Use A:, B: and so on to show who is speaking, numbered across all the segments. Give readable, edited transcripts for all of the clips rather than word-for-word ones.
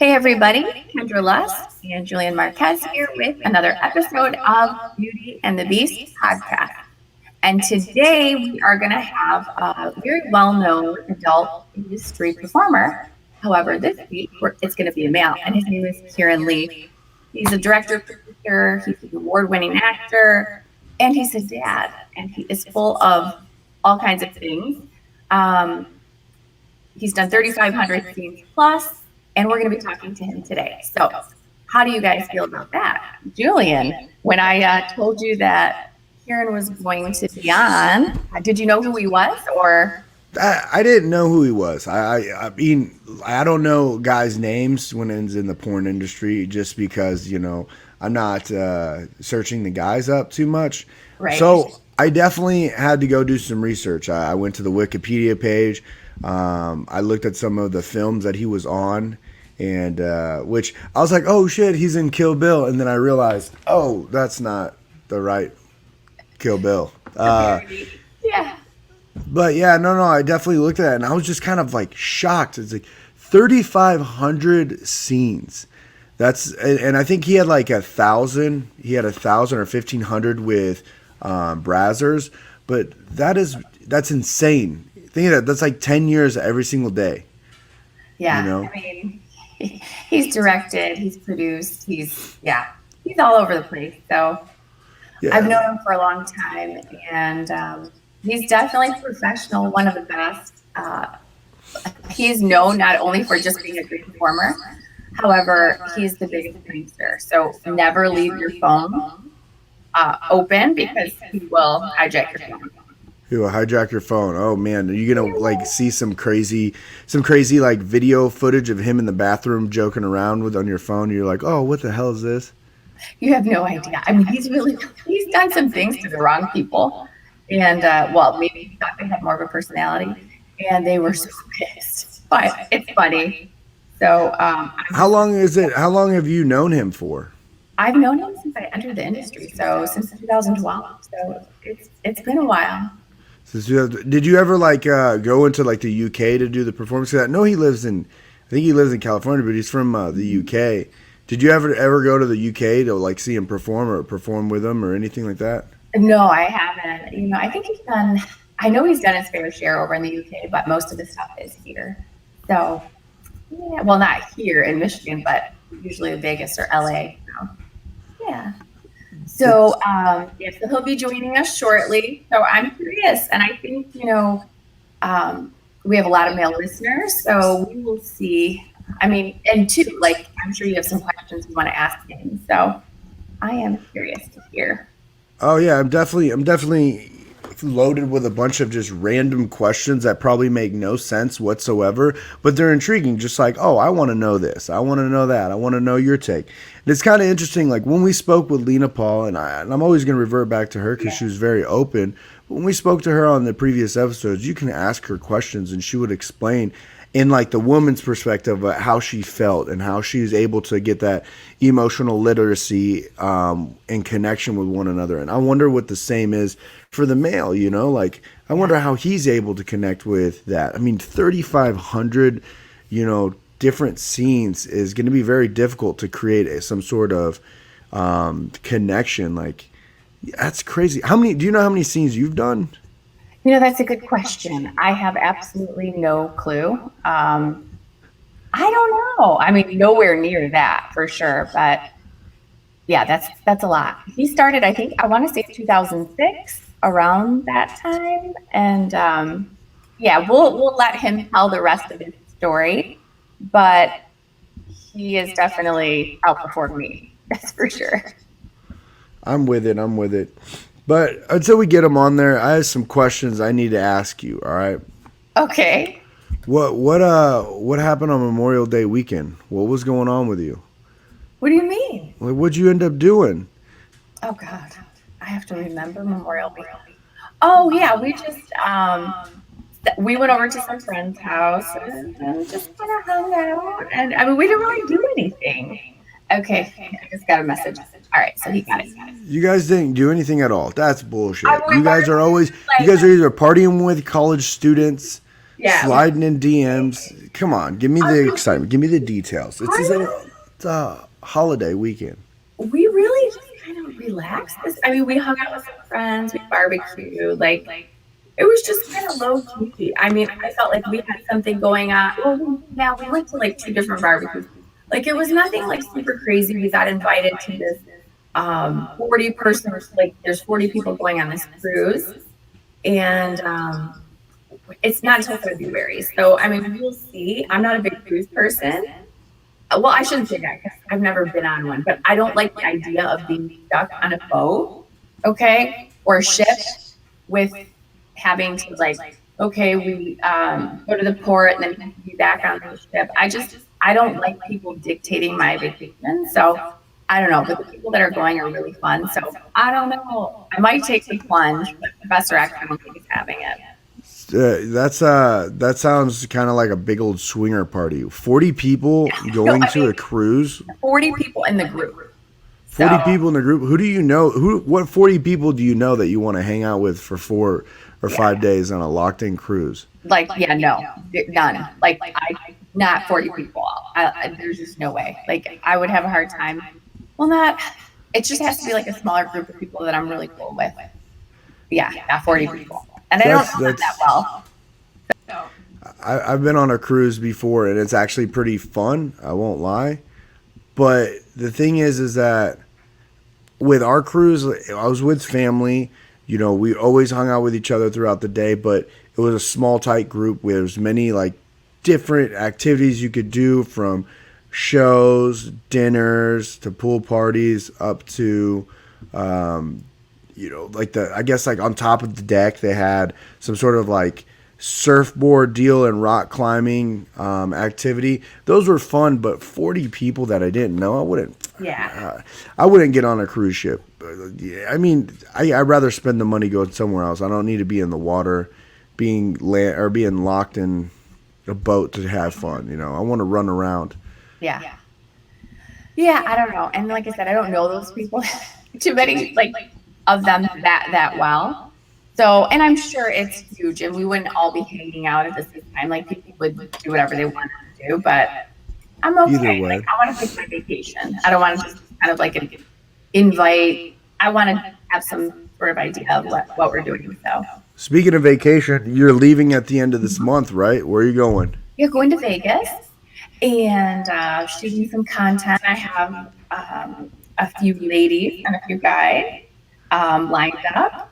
A: Hey everybody, Kendra Luss and Julian Marquez here with another episode of Beauty and the Beast podcast. And today we are going to have a very well-known adult industry performer. However, this week it's going to be a male, and his name is Keiran Lee. He's a director, producer, he's an award-winning actor, and he's a dad, and he is full of all kinds of things. He's done 3,500 scenes plus, and we're going to be talking to him today. So how do you guys feel about that? Julian, when I told you that Keiran was going to be on, did you know who he was, or?
B: I didn't know who he was. I mean, I don't know guys' names when it's in the porn industry just because, I'm not searching the guys up too much.
A: Right.
B: So I definitely had to go do some research. I went to the Wikipedia page. I looked at some of the films that he was on, and which I was like, oh shit, he's in Kill Bill, and then I realized, oh, that's not the right Kill Bill.
A: Yeah.
B: But yeah, no, I definitely looked at it, and I was just kind of like shocked. It's like 3,500 scenes. And I think he had like 1,000. He had 1,000 or 1,500 with Brazzers, but that's insane. Think of that. That's like 10 years every single day.
A: Yeah. I mean, he's directed, he's produced, he's all over the place. So yeah. I've known him for a long time, and he's definitely professional, one of the best. He's known not only for just being a great performer, however, he's the biggest prankster. So never leave your phone open because he will hijack your phone.
B: He will hijack your phone. Oh man, are you gonna like see some crazy like video footage of him in the bathroom joking around on your phone? And you're like, oh, what the hell is this?
A: You have no idea. I mean, he's done some things to the wrong people, and maybe he thought they had more of a personality, and they were so pissed. But it's funny. So
B: how long have you known him for?
A: I've known him since I entered the industry, so since 2012. So it's been a while.
B: Did you ever go into like the UK to do the performance? I know I think he lives in California, but he's from the UK. Did you ever go to the UK to like see him perform or perform with him or anything like that?
A: No, I haven't. I think I know he's done his fair share over in the UK, but most of the stuff is here. So, yeah, well, not here in Michigan, but usually Vegas or LA. So, yeah. So, so he'll be joining us shortly. So I'm curious, and I think, we have a lot of male listeners, so we will see. I mean, and too, I'm sure you have some questions you want to ask him. So I am curious to hear.
B: Oh yeah, I'm definitely loaded with a bunch of just random questions that probably make no sense whatsoever, but they're intriguing. Just like, oh, I want to know this, I want to know that, I want to know your take. And it's kind of interesting. Like when we spoke with Lena Paul, and I'm always going to revert back to her because she was very open. But when we spoke to her on the previous episodes, you can ask her questions, and she would explain in like the woman's perspective how she felt and how she's able to get that emotional literacy and connection with one another. And I wonder what the same is for the male, I wonder how he's able to connect with that. I mean, 3,500, different scenes is going to be very difficult to create some sort of connection. Like, that's crazy. Do you know how many scenes you've done?
A: That's a good question. I have absolutely no clue. I don't know. I mean, nowhere near that for sure. But yeah, that's a lot. He started, I think, I want to say 2006, around that time. And we'll let him tell the rest of his story. But he is definitely outperformed me. That's for sure.
B: I'm with it. But until we get him on there, I have some questions I need to ask you. All right.
A: Okay.
B: What happened on Memorial Day weekend? What was going on with you?
A: What do you mean?
B: What'd you end up doing?
A: Oh God, I have to remember Memorial Day. Oh yeah, we just we went over to some friend's house and just kind of hung out, and I mean we didn't really do anything. Okay, I just got a message. All right, so he got it.
B: You guys didn't do anything at all. That's bullshit. You guys are either partying with college students
A: Yeah.
B: sliding in DMs. Come on, give me the
A: Um,
B: excitement. Give me the details.
A: honestly,
B: It's a holiday weekend.
A: we really just kind of relaxed this. I mean, we hung out with some friends, we barbecued, like it was just kind of low key. I mean, I felt like we had something going on. Well, now we went to like two different barbecues. Like it was nothing like super crazy. We got invited to this 40 person, like there's 40 people going on this cruise. And it's not until February. So I mean, we'll see. I'm not a big cruise person. Well, I shouldn't say that because I've never been on one, but I don't like the idea of being stuck on a boat, okay, or a ship with having to like, okay, we go to the port and then be back on the ship. I don't like people dictating my vacation. So I don't know, but the people that are going are really fun. So I don't know. I might take the plunge, but Professor X, I don't think is having it.
B: That sounds kind of like a big old swinger party. 40 people
A: No,
B: going
A: I
B: to
A: mean,
B: a cruise.
A: 40 people in the group.
B: 40
A: So
B: people in the group. Who do you know? What 40 people do you know that you want to hang out with for 4 or 5 days on a locked in cruise?
A: like, yeah, no, none. Like, not 40 people. There's just no way. Like, I would have a hard time. Well, it just has to be like a smaller group of people that I'm really cool with. Yeah, not 40 people. And I don't know them that
B: That's
A: well. So,
B: I've been on a cruise before and it's actually pretty fun. I won't lie. But the thing is that with our cruise, I was with family. You know, we always hung out with each other throughout the day, but it was a small, tight group where there's many like different activities you could do, from shows, dinners, to pool parties, up to, like I guess like on top of the deck, they had some sort of like surfboard deal and rock climbing activity. Those were fun, but 40 people that I didn't know,
A: yeah.
B: I wouldn't get on a cruise ship. Yeah, I mean, I'd rather spend the money going somewhere else. I don't need to be in the water, being locked in a boat to have fun. I want to run around.
A: Yeah. Yeah, I don't know. And like I said, I don't know those people too many like of them that well. So, and I'm sure it's huge, and we wouldn't all be hanging out at the same time. Like people would do whatever they wanted to do, but I'm
B: Either
A: okay. Like
B: way,
A: I want to take my vacation. I don't want to just kind of like invite. I want to have some sort of idea of what we're doing. So,
B: speaking of vacation, you're leaving at the end of this month, right? Where are you going?
A: you're going to Vegas and shooting some content. I have a few ladies and a few guys lined up.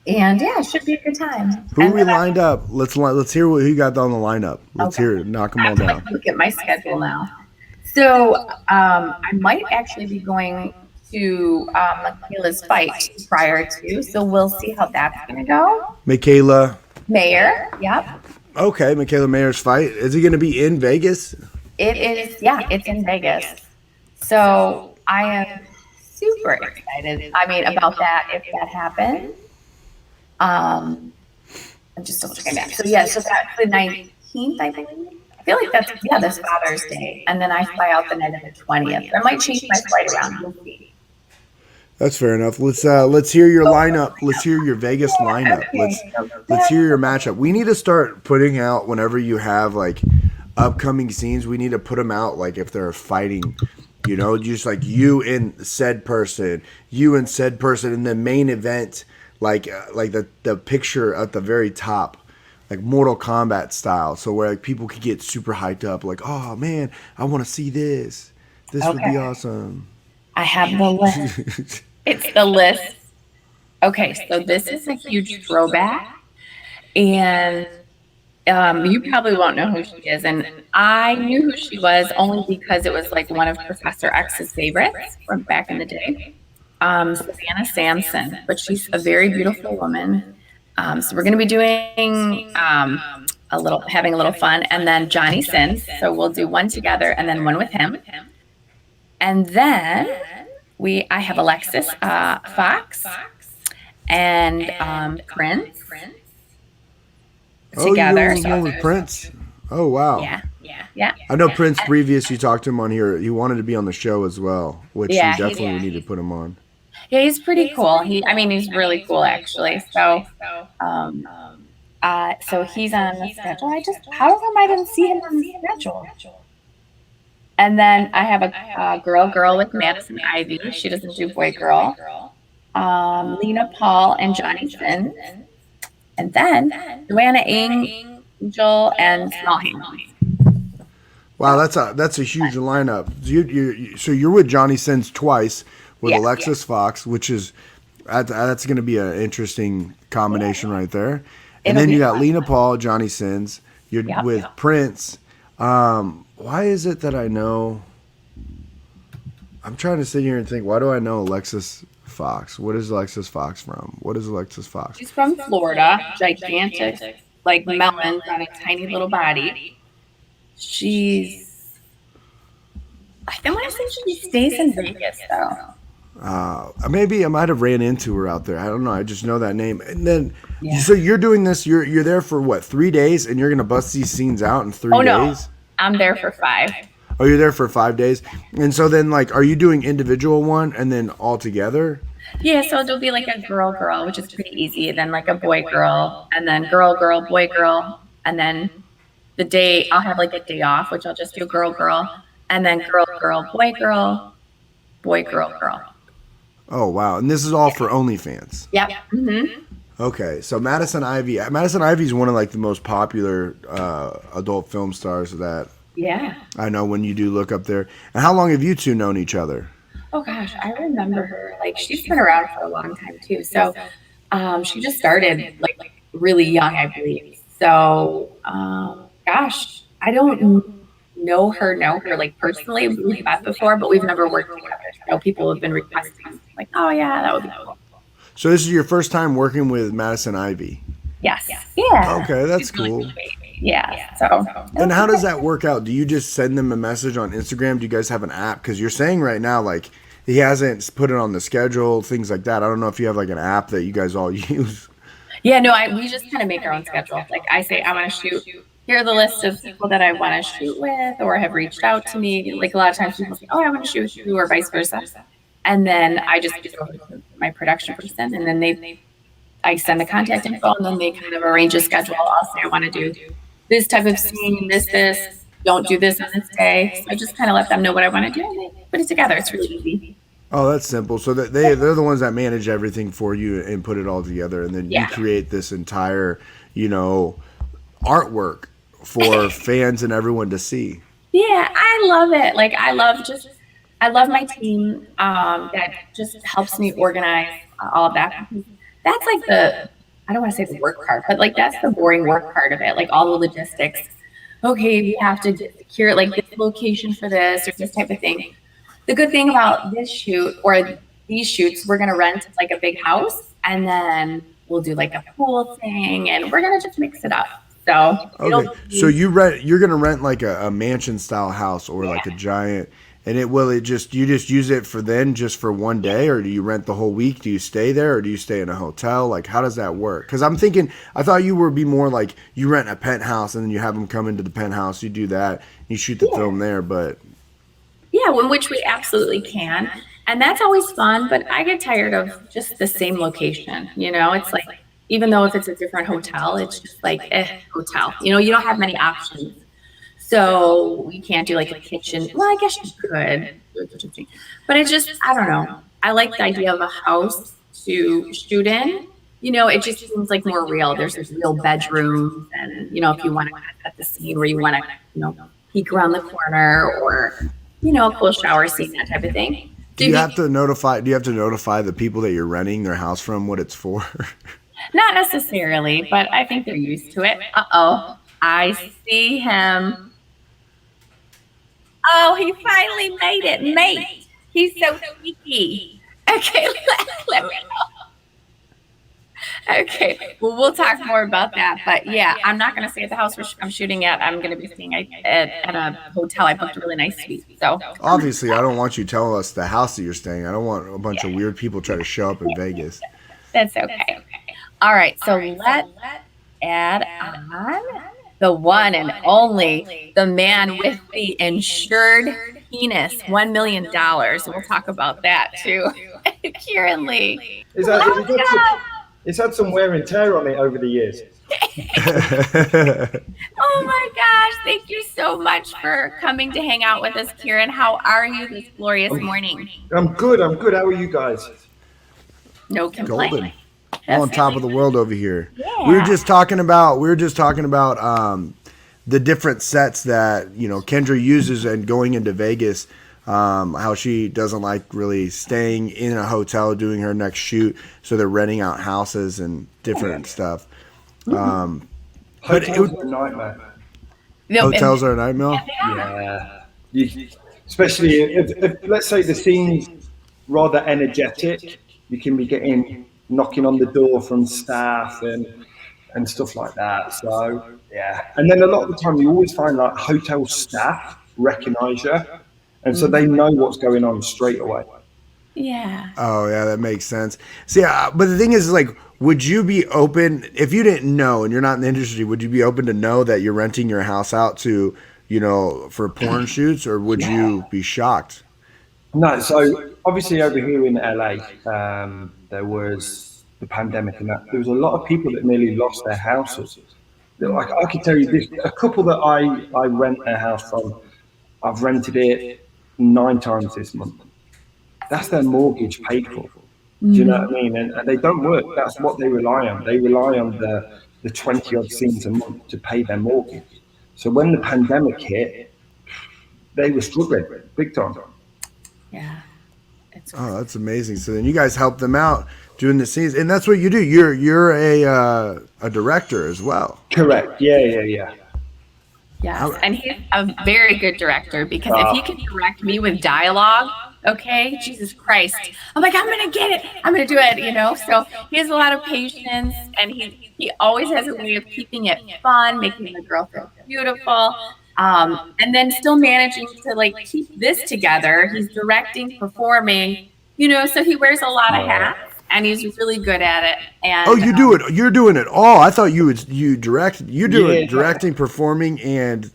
A: And yeah, it should be a good time.
B: Who
A: And
B: we
A: then
B: lined up? Let's hear who you got on the lineup. Let's
A: okay,
B: hear it. Knock them
A: I
B: all
A: have to
B: down.
A: like look at my schedule now. So I might actually be going to Michaela's fight prior to, so we'll see how that's gonna go.
B: Michaela.
A: Mayor, yep.
B: Okay, Michaela Mayer's fight. Is he going to be in Vegas?
A: It is, yeah, it's in Vegas. So I am super excited. I mean, about that if that happens. I'm just double checking that. So yeah, so that's the 19th, I believe. I feel like that's this Father's Day, and then I fly out the night of the 20th. I might change my flight around. We'll see.
B: That's fair enough. Let's hear your lineup. Let's hear your Vegas lineup.
A: Okay.
B: Let's hear your matchup. We need to start putting out whenever you have like upcoming scenes. We need to put them out like if they're fighting. Just like you and said person, and the main event, like the picture at the very top, like Mortal Kombat style. So where like people could get super hyped up, like, oh man, I want to see this. This would be awesome.
A: I have the list. It's the list. Okay, so this is a huge throwback, and you probably won't know who she is. And I knew who she was only because it was like one of Professor X's favorites from back in the day. Savannah Sampson, but she's a very beautiful woman. So we're going to be doing having a little fun, and then Johnny Sins. So we'll do one together and then one with him. And then I have Alexis Fox and Prince together.
B: You're going with Prince. Oh wow.
A: Yeah.
B: I know Prince. Previous, you talked to him on here. He wanted to be on the show as well, which
A: Yeah,
B: you definitely would need to put him on.
A: Yeah, he's pretty cool. He's really cool actually. So, So he's on the schedule. How come I didn't see him on the schedule? And then I have a girl with Madison Ivy. She doesn't do boy girl. Lena Paul and Johnny Sins. And then Joanna Angel and Small Hands.
B: Wow, that's a huge lineup. So you're with Johnny Sins twice with Alexis Fox, which is that's going to be an interesting combination right there. And then you got Lena Paul, Johnny Sins. You're with Prince. Why is it that I know? I'm trying to sit here and think. Why do I know Alexis Fox? What is Alexis Fox from? What is Alexis Fox?
A: She's from Florida. Gigantic, like melons on a tiny little body. I want to say she stays in Vegas though.
B: Maybe I might have ran into her out there. I don't know. I just know that name. And then, so you're doing this. You're there for what, 3 days, and you're gonna bust these scenes out in 3 days?
A: No, I'm there for 5.
B: Oh, you're there for 5 days, and so then like, are you doing individual one and then all together?
A: Yeah, so it'll be like a girl, which is pretty easy. Then like a boy girl, and then girl, boy girl, and then the day I'll have like a day off, which I'll just do girl, and then girl, boy girl, boy girl.
B: Oh wow! And this is all for OnlyFans.
A: Yep. Mm-hmm.
B: Okay, so Madison Ivy is one of like the most popular adult film stars that I know when you do look up there. And how long have you two known each other?
A: Oh gosh, I remember her. Like she's been around for a long time too. So she just started like really young, I believe. So gosh, I don't know her like personally. We've met before, but we've never worked together. So people have been requesting like, oh yeah, that would be cool.
B: So this is your first time working with Madison Ivy?
A: Yes. Yeah.
B: Okay, that's cool.
A: Yeah. So.
B: And how does that work out? Do you just send them a message on Instagram? Do you guys have an app? Because you're saying right now, like, he hasn't put it on the schedule, things like that. I don't know if you have like an app that you guys all use.
A: Yeah, no, we just kind of make our own schedule. Like I say, I want to shoot. Here are the list of people that I want to shoot with or have reached out to me. Like a lot of times people say, oh, I want to shoot with you or vice versa. And then I just give it over to my production person, and then I send the contact info, and then they kind of arrange a schedule. I'll say I want to do this type of scene, this. Don't do this on this day. So I just kind of let them know what I want to do, and they put it together. It's really easy.
B: Oh, that's simple. So that they're the ones that manage everything for you and put it all together, and then you create this entire, artwork for fans and everyone to see.
A: Yeah, I love it. Like I love my team that just helps me organize all of that. That's like I don't want to say the work part, but like that's the boring work part of it. Like all the logistics. Okay, we have to secure like this location for this or this type of thing. The good thing about this shoot or these shoots, we're gonna rent like a big house, and then we'll do like a pool thing, and we're gonna just mix it up. So
B: so you're gonna rent like a mansion style house or like a giant. And you just use it just for one day, or do you rent the whole week? Do you stay there, or do you stay in a hotel? Like, how does that work? Because I thought you would be more like you rent a penthouse and then you have them come into the penthouse. You do that, you shoot the film there, but
A: which we absolutely can, and that's always fun. But I get tired of just the same location. It's like even though if it's a different hotel, it's just like hotel. You don't have many options. So we can't do like a kitchen. Well, I guess you could do a kitchen, but it's just, I don't know. I like the idea of a house to shoot in. It just seems like more real. There's this real bedrooms, and if you want to cut the scene where you want to, peek around the corner, or a cool shower scene, that type of thing.
B: Do you have to notify the people that you're renting their house from what it's for?
A: Not necessarily, but I think they're used to it. I see him. Oh, he finally made it, mate. He's so sneaky. Okay, let me know. Okay, well, we'll talk more about that. But yeah, I'm not going to stay at the house I'm shooting at. I'm going to be staying at a hotel. I booked a really nice suite. So
B: obviously, I don't want you telling us the house that you're staying. I don't want a bunch of weird people try to show up in Vegas.
A: That's okay. All right, so let's add on the one and only, the man with the insured penis, $1 million. We'll talk about that too. Keiran Lee.
C: It's had some wear and tear on it over the years.
A: Oh my gosh. Thank you so much for coming to hang out with us, Keiran. How are you this glorious
C: I'm,
A: morning?
C: I'm good. I'm good. How are you guys?
A: No complaint.
B: Golden. On top of
A: Definitely.
B: the world over here. We were
A: Yeah.
B: just talking about the different sets that Kendra uses and going into Vegas. How she doesn't like really staying in a hotel doing her next shoot, so they're renting out houses and different stuff. But it,
C: Hotels are a nightmare.
A: No,
B: hotels are a nightmare.
C: Yeah. You, especially if, let's say, the scene's rather energetic, you can be getting knocking on the door from staff and stuff like that. So yeah. And then a lot of the time, you always find like hotel staff recognize you, and so they know what's going on straight away.
A: yeah.
B: Oh yeah, that makes sense. See, but the thing is, like, would you be open if you didn't know and you're not in the industry? Would you be open to know that you're renting your house out to, for porn shoots, or would you be shocked?
C: No, so obviously over here in LA, there was the pandemic, and that there was a lot of people that nearly lost their houses. I can tell you this: a couple that I rent their house from, I've rented it 9 times this month. That's their mortgage paid for. Do you know what I mean? And they don't work. That's what they rely on. They rely on the 20 odd scenes a month to pay their mortgage. So when the pandemic hit, they were struggling big time.
A: Yeah. It's
B: Oh, that's amazing. So then you guys help them out doing the scenes, and that's what you do. You're a director as well.
C: Correct. Yeah, yeah, yeah.
A: Yes, and he's a very good director because if he can direct me with dialogue, okay, Jesus Christ, I'm like, I'm gonna get it, I'm gonna do it. So he has a lot of patience, and he always has a way of keeping it fun, making the girl feel beautiful, and then still managing to like keep this together. He's directing, performing, so he wears a lot of hats, and he's really good at it.
B: Oh,
A: And
B: you do it. You're doing it all. I thought you direct. You do
C: Yeah.
B: it directing, performing, and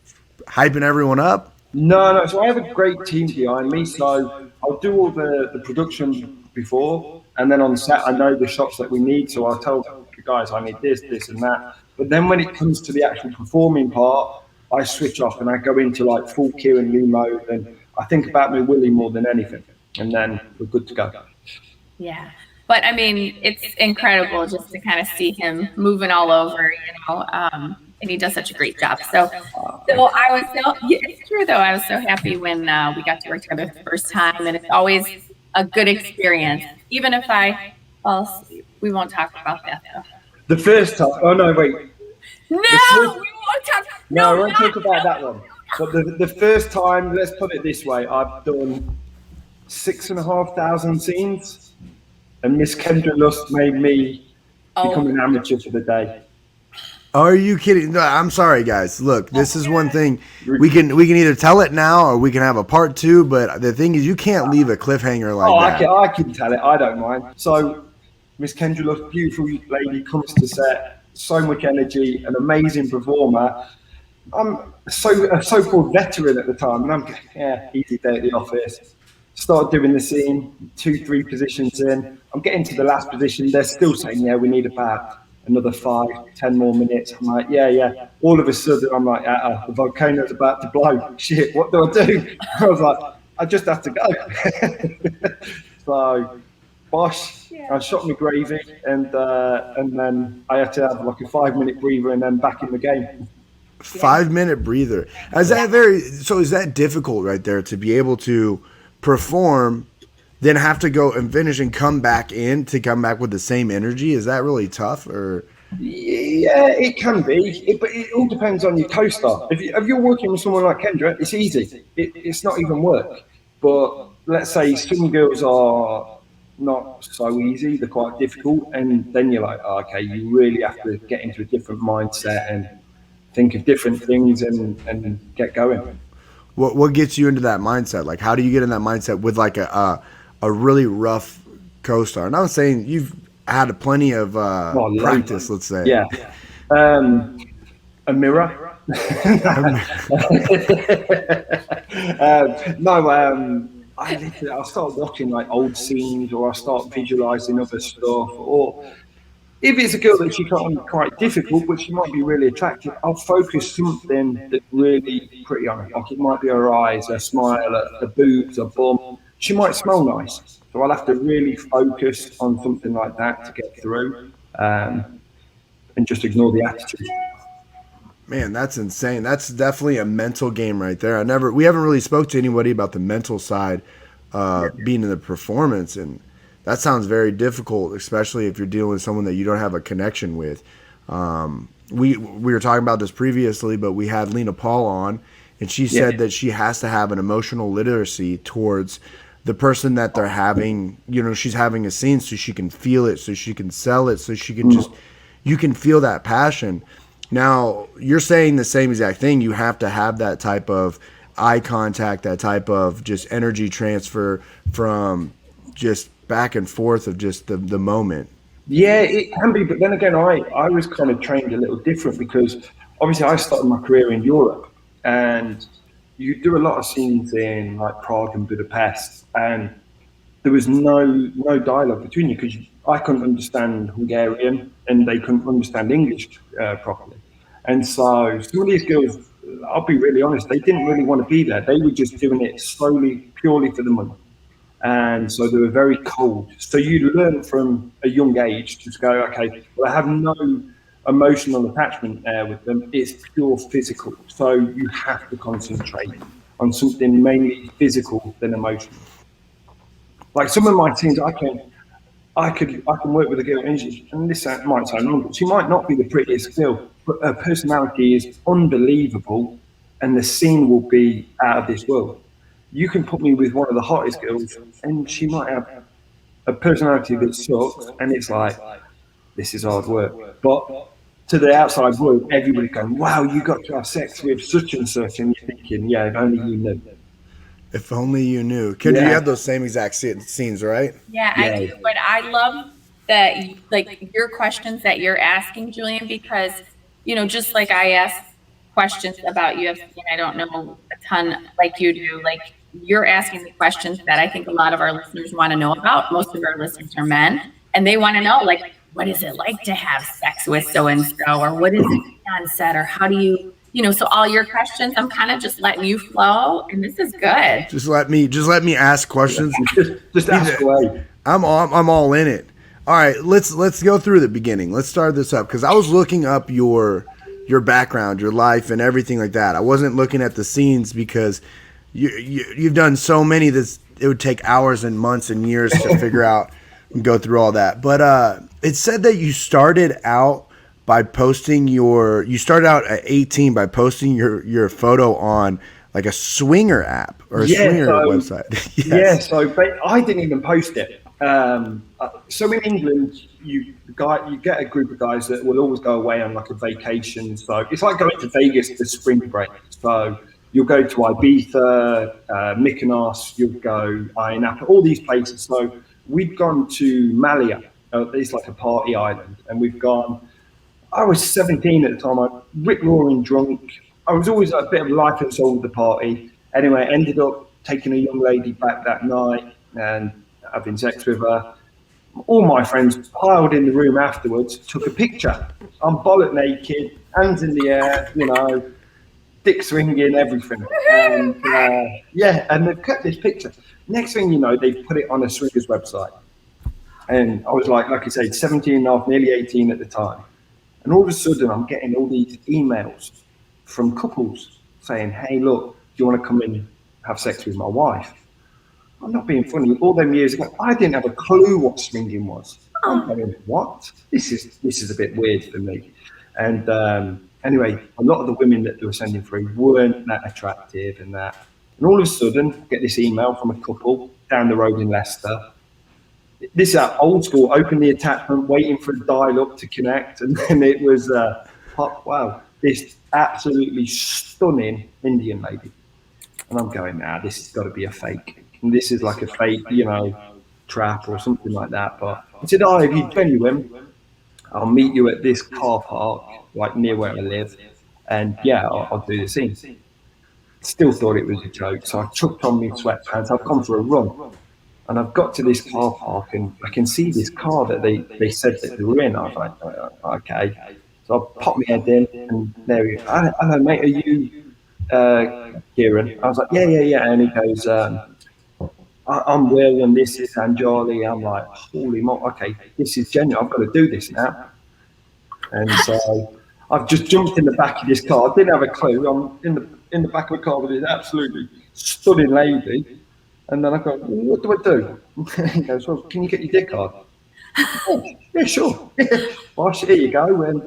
B: hyping everyone up.
C: No, no. So I have a great team behind me. So I'll do all the production before, and then on set, I know the shots that we need. So I'll tell the guys I need this, this, and that. But then when it comes to the actual performing part, I switch off and I go into like full Keiran Lee mode, and I think about my Willie more than anything, and then we're good to go.
A: yeah. But I mean, it's incredible just to kind of see him moving all over, and he does such a great job. So I was yeah, it's true though. I was so happy when we got to work together the first time, and it's always a good experience, even if I fall asleep. We won't talk about that though.
C: The first time. Oh no, wait.
A: No,
C: The
A: we
C: first,
A: won't talk.
C: no, I
A: No,
C: won't
A: not
C: talk about that one. But the first time, let's put it this way: I've done 6,500 scenes, and Miss Kendra Lust made me become
A: oh,
C: an amateur for the day.
B: Are you kidding? No, I'm sorry, guys. Look, this is one thing we can either tell it now or we can have a part two. But the thing is, you can't leave a cliffhanger like
C: Oh,
B: that.
C: I can tell it. I don't mind. So, Miss Kendra Lust, beautiful lady, comes to set, so much energy, an amazing performer. I'm a so-called veteran at the time, and I'm yeah, easy day at the office. Start doing the scene, 2, 3 positions in. I'm getting to the last position. They're still saying, yeah, we need about another 5, 10 more minutes. I'm like, yeah, yeah. All of a sudden, I'm like, the volcano's about to blow. Shit, what do I do? I was like, I just have to go. So, bosh, I shot my gravy, and then I had to have like a 5 minute breather, and then back in the game.
B: 5 minute breather. Is that very? So is that difficult right there to be able to perform, then have to go and finish and come back in to come back with the same energy? Is that really tough? Or
C: Yeah, it can be, but it all depends on your co-star. If you're working with someone like Kendra, it's easy. It's not even work. But let's say some girls are not so easy; they're quite difficult, and then you're like, oh, okay, you really have to get into a different mindset and think of different things and get going.
B: what gets you into that mindset? Like, how do you get in that mindset with like a really rough co-star? And I'm saying you've had plenty of
C: Oh,
B: practice. Let's say,
C: yeah. Um, a mirror. No, I start watching like old scenes, or I start visualizing other stuff, or If it's a girl that she finds quite difficult, but she might be really attractive, I'll focus something that's really pretty on her. Like it might be her eyes, her smile, her boobs, her bum. She might smell nice. So I'll have to really focus on something like that to get through and just ignore the attitude.
B: Man, that's insane. That's definitely a mental game right there. We haven't really spoke to anybody about the mental side being in the performance, and that sounds very difficult, especially if you're dealing with someone that you don't have a connection with. We were talking about this previously, but we had Lena Paul on, and she
C: Yeah.
B: said that she has to have an emotional literacy towards the person that they're having. You know, she's having a scene, so she can feel it, so she can sell it, so she can just you can feel that passion. Now, you're saying the same exact thing. You have to have that type of eye contact, that type of just energy transfer from just back and forth of just the moment.
C: Yeah, it can be, but then again, I was kind of trained a little different because obviously I started my career in Europe, and you do a lot of scenes in like Prague and Budapest, and there was no dialogue between you because I couldn't understand Hungarian and they couldn't understand English properly, and so some of these girls, I'll be really honest, they didn't really want to be there. They were just doing it solely purely for the money. And so they were very cold. So you learn from a young age to go, okay, well, I have no emotional attachment there with them. It's pure physical. So you have to concentrate on something mainly physical than emotional. Like some of my scenes, I can work with a girl, and this might sound wrong, but she might not be the prettiest girl, but her personality is unbelievable, and the scene will be out of this world. You can put me with one of the hottest girls, and she might have a personality that sucks, and it's like this is hard work. But to the outside world, everybody's going, "Wow, you got to have sex with such and such," and you're thinking, "Yeah, if only you knew."
B: If only you knew. Kendra, you
C: Yeah,
B: have those same exact scenes, right?
A: Yeah, I
C: yeah,
A: do. But I love that, like your questions that you're asking, Julian, because, just like I ask questions about UFC, and I don't know a ton like you do, like you're asking the questions that I think a lot of our listeners want to know about. Most of our listeners are men, and they want to know, like, what is it like to have sex with so and so, or what is it on set, or how do you, so all your questions, I'm kind of just letting you flow, and this is good.
B: Just let me ask questions.
C: just ask away.
B: I'm all in it. All right, let's go through the beginning. Let's start this up because I was looking up your background, your life, and everything like that. I wasn't looking at the scenes because you've done so many that it would take hours and months and years to figure out and go through all that. But it said that you started out you started out at 18 by posting your photo on like a swinger app or a
C: Yeah,
B: swinger
C: so
B: website.
C: yeah,
B: Yes.
C: so I didn't even post it. So in England, you get a group of guys that will always go away on like a vacation. So it's like going to Vegas for spring break. So you'll go to Ibiza, Mykonos, you'll go Ayia Napa, all these places. So we've gone to Malia. It's like a party island, and we've gone. I was 17 at the time. I rip roaring drunk. I was always a bit of life and soul of the party. Anyway, I ended up taking a young lady back that night and having sex with her. All my friends piled in the room afterwards, took a picture. I'm bollock naked, hands in the air, dick swinging, everything. And yeah, and they've kept this picture. Next thing you know, they've put it on a swingers website. And I was like I said, 17 and a half, nearly 18 at the time. And all of a sudden, I'm getting all these emails from couples saying, "Hey, look, do you want to come and have sex with my wife?" I'm not being funny. All them years ago, I didn't have a clue what swinging was. I'm going, "What? This is a bit weird for me." And anyway, a lot of the women that they were sending through weren't that attractive and that. And all of a sudden, I get this email from a couple down the road in Leicester. This is old school, open the attachment, waiting for a dial up to connect. And then it was, wow, this absolutely stunning Indian lady. And I'm going, this has got to be a fake. And this is like a fake, trap or something like that. But I said, if you're genuine, I'll meet you at this car park, like near where I live. And yeah, I'll do the scene. Still thought it was a joke. So I chucked on my sweatpants. I've gone for a run. And I've got to this car park and I can see this car that they said that they were in. I was like, okay. So I popped my head in and there he, hello mate, are you uh, Keiran? I was like, yeah, yeah, yeah. And he goes, I'm Will and this is Anjali. I'm like, holy mo, okay, this is genuine. I've got to do this now. And so I've just jumped in the back of this car. I didn't have a clue. I'm in the back of the car with this absolutely stunning lady. And then I go, what do I do? He goes, well, can you get your dick hard? Oh, yeah, sure. Well, here you go. And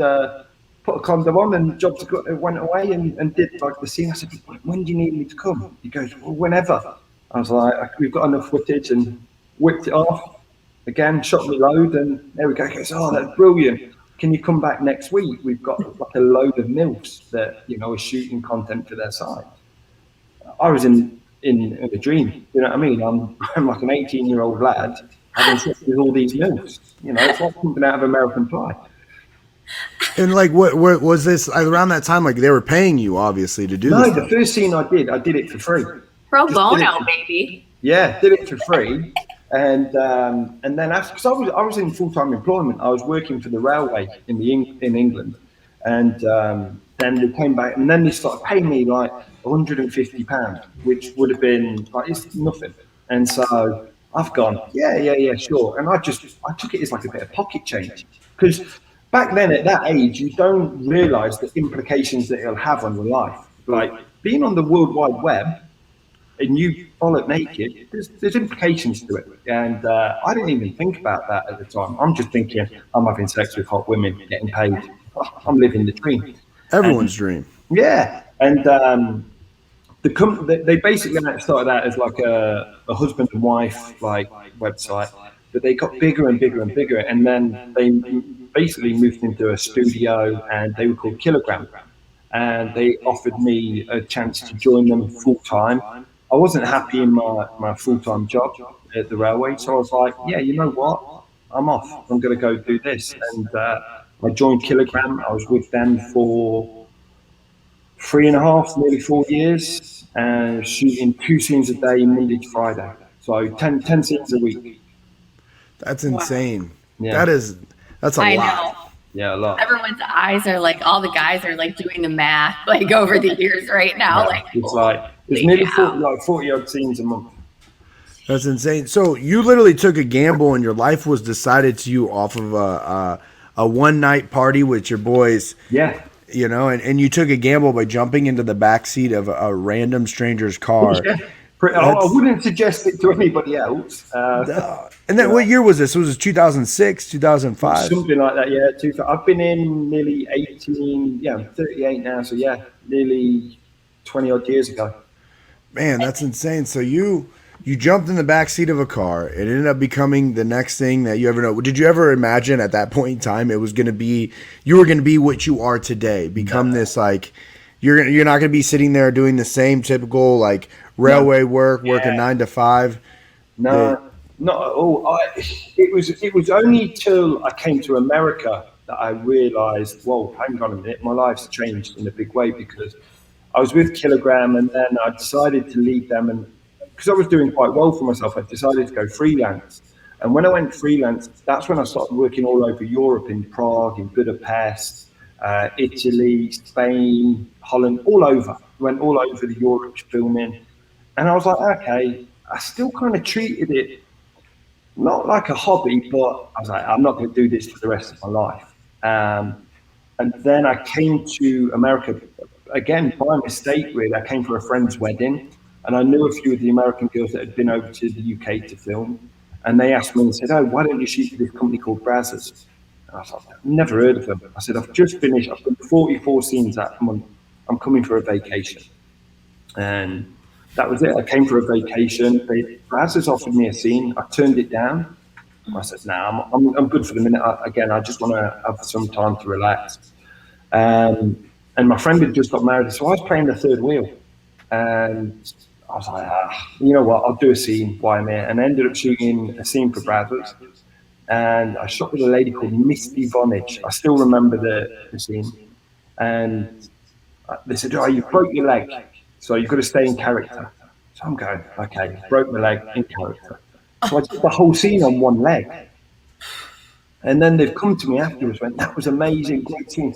C: put a condom on and jobs went away and did like the scene. I said, when do you need me to come? He goes, well, whenever. I was like, we've got enough footage and whipped it off. Again, shot me load and there we go. He goes, oh, that's brilliant. Can you come back next week? We've got like a load of MILFs that, are shooting content for their site. I was in a dream. You know what I mean? I'm like an 18-year-old lad having sex with all these MILFs. It's like something out of American Pie.
B: And like, what was this around that time? Like, they were paying you obviously to do
C: No,
B: this.
C: the first scene I did it for free.
A: Pro bono, baby.
C: Yeah, did it for free. And then after, because I was in full time employment, I was working for the railway in England, and then they came back, and then they started paying me like £150, which would have been like it's nothing. And so I've gone, yeah, sure. And I took it as like a bit of pocket change because back then at that age you don't realise the implications that it'll have on your life. Like being on the World Wide Web and you follow naked, there's implications to it. And I didn't even think about that at the time. I'm just thinking, I'm having sex with hot women, getting paid. I'm living the dream.
B: Everyone's dream.
C: Yeah. And they basically started out as like a husband and wife like website, but they got bigger and bigger and bigger. And then they basically moved into a studio and they were called Kilogram. And they offered me a chance to join them full time. I wasn't happy in my full-time job at the railway, so I was like, yeah, you know what? I'm off. I'm going to go do this. And I joined Kilogram. I was with them for 3.5, nearly 4 years, and shooting 2 scenes a day, Monday to Friday. So 10 scenes a week.
B: That's insane.
C: Yeah.
B: That's a lot.
A: Know.
C: Yeah, a lot.
A: Everyone's eyes are like, all the guys are like doing the math like over the years right now.
C: Yeah,
A: like
C: it's like there's nearly 40 odd scenes a month.
B: That's insane. So you literally took a gamble, and your life was decided to you off of a one night party with your boys.
C: Yeah.
B: And you took a gamble by jumping into the backseat of a random stranger's car.
C: Yeah. I wouldn't suggest it to anybody else.
B: And then what year was this? Was it 2006, 2005?
C: Something like that, yeah. I've been in nearly 18, I'm 38 now, so yeah, nearly 20 odd years ago.
B: Man, that's insane. So you jumped in the backseat of a car. It ended up becoming the next thing that you ever know. Did you ever imagine at that point in time you were going to be what you are today? Become this like you're not going to be sitting there doing the same typical like railway work, working 9 to 5.
C: No, not at all. It was only till I came to America that I realised, whoa, hang on a minute, my life's changed in a big way because I was with Kilogram and then I decided to leave them, and because I was doing quite well for myself, I decided to go freelance. And when I went freelance, that's when I started working all over Europe, in Prague, in Budapest, Italy, Spain, Holland, all over. Went all over the Europe filming. And I was like, okay, I still kind of treated it not like a hobby, but I was like, I'm not going to do this for the rest of my life. And then I came to America, again, by mistake, really. I came for a friend's wedding, and I knew a few of the American girls that had been over to the UK to film. And they asked me and said, oh, why don't you shoot for this company called Brazzers? And I thought, I've never heard of them. I said, I've just finished, I've done 44 scenes that month. I'm coming for a vacation. And that was it. I came for a vacation. Brazzers offered me a scene. I turned it down. I said, nah, I'm good for the minute. I just want to have some time to relax. And my friend had just got married, so I was playing the third wheel. And I was like, you know what, I'll do a scene, why am I here? And I ended up shooting a scene for Brazzers. And I shot with a lady called Misty Vonage. I still remember the scene. And they said, oh, you broke your leg, so you've got to stay in character. So I'm going, okay, broke my leg in character. So I did the whole scene on one leg. And then they've come to me afterwards, went, that was amazing, great scene.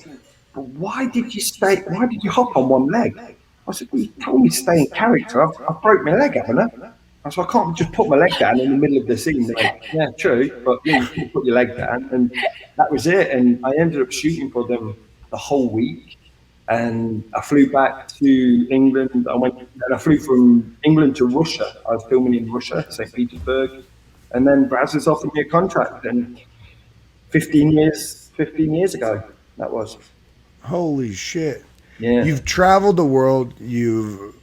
C: But why did you stay? Why did you hop on one leg? I said, well, you told me to stay in character. I've broke my leg, haven't I? I said, I can't just put my leg down in the middle of the scene. They're like, yeah, true, but yeah, you can put your leg down. And that was it. And I ended up shooting for them the whole week. And I flew back to England. I flew from England to Russia. I was filming in Russia, St. Petersburg. And then Braz has offered me a contract. And 15 years ago, that was.
B: Holy shit.
C: Yeah.
B: You've traveled the world. You've,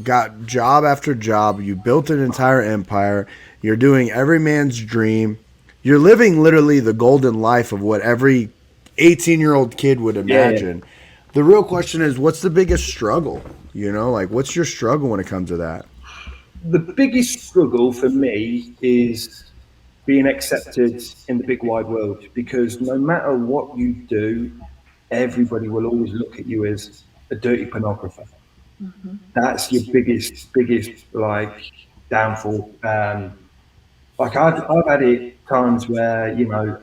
B: got job after job. You built an entire empire. You're doing every man's dream. You're living literally the golden life of what every 18-year-old kid would imagine.
C: Yeah.
B: The real question is, what's the biggest struggle? What's your struggle when it comes to that?
C: The biggest struggle for me is being accepted in the big wide world, because no matter what you do, everybody will always look at you as a dirty pornographer.
A: Mm-hmm.
C: That's your biggest like downfall. Like I've had it times where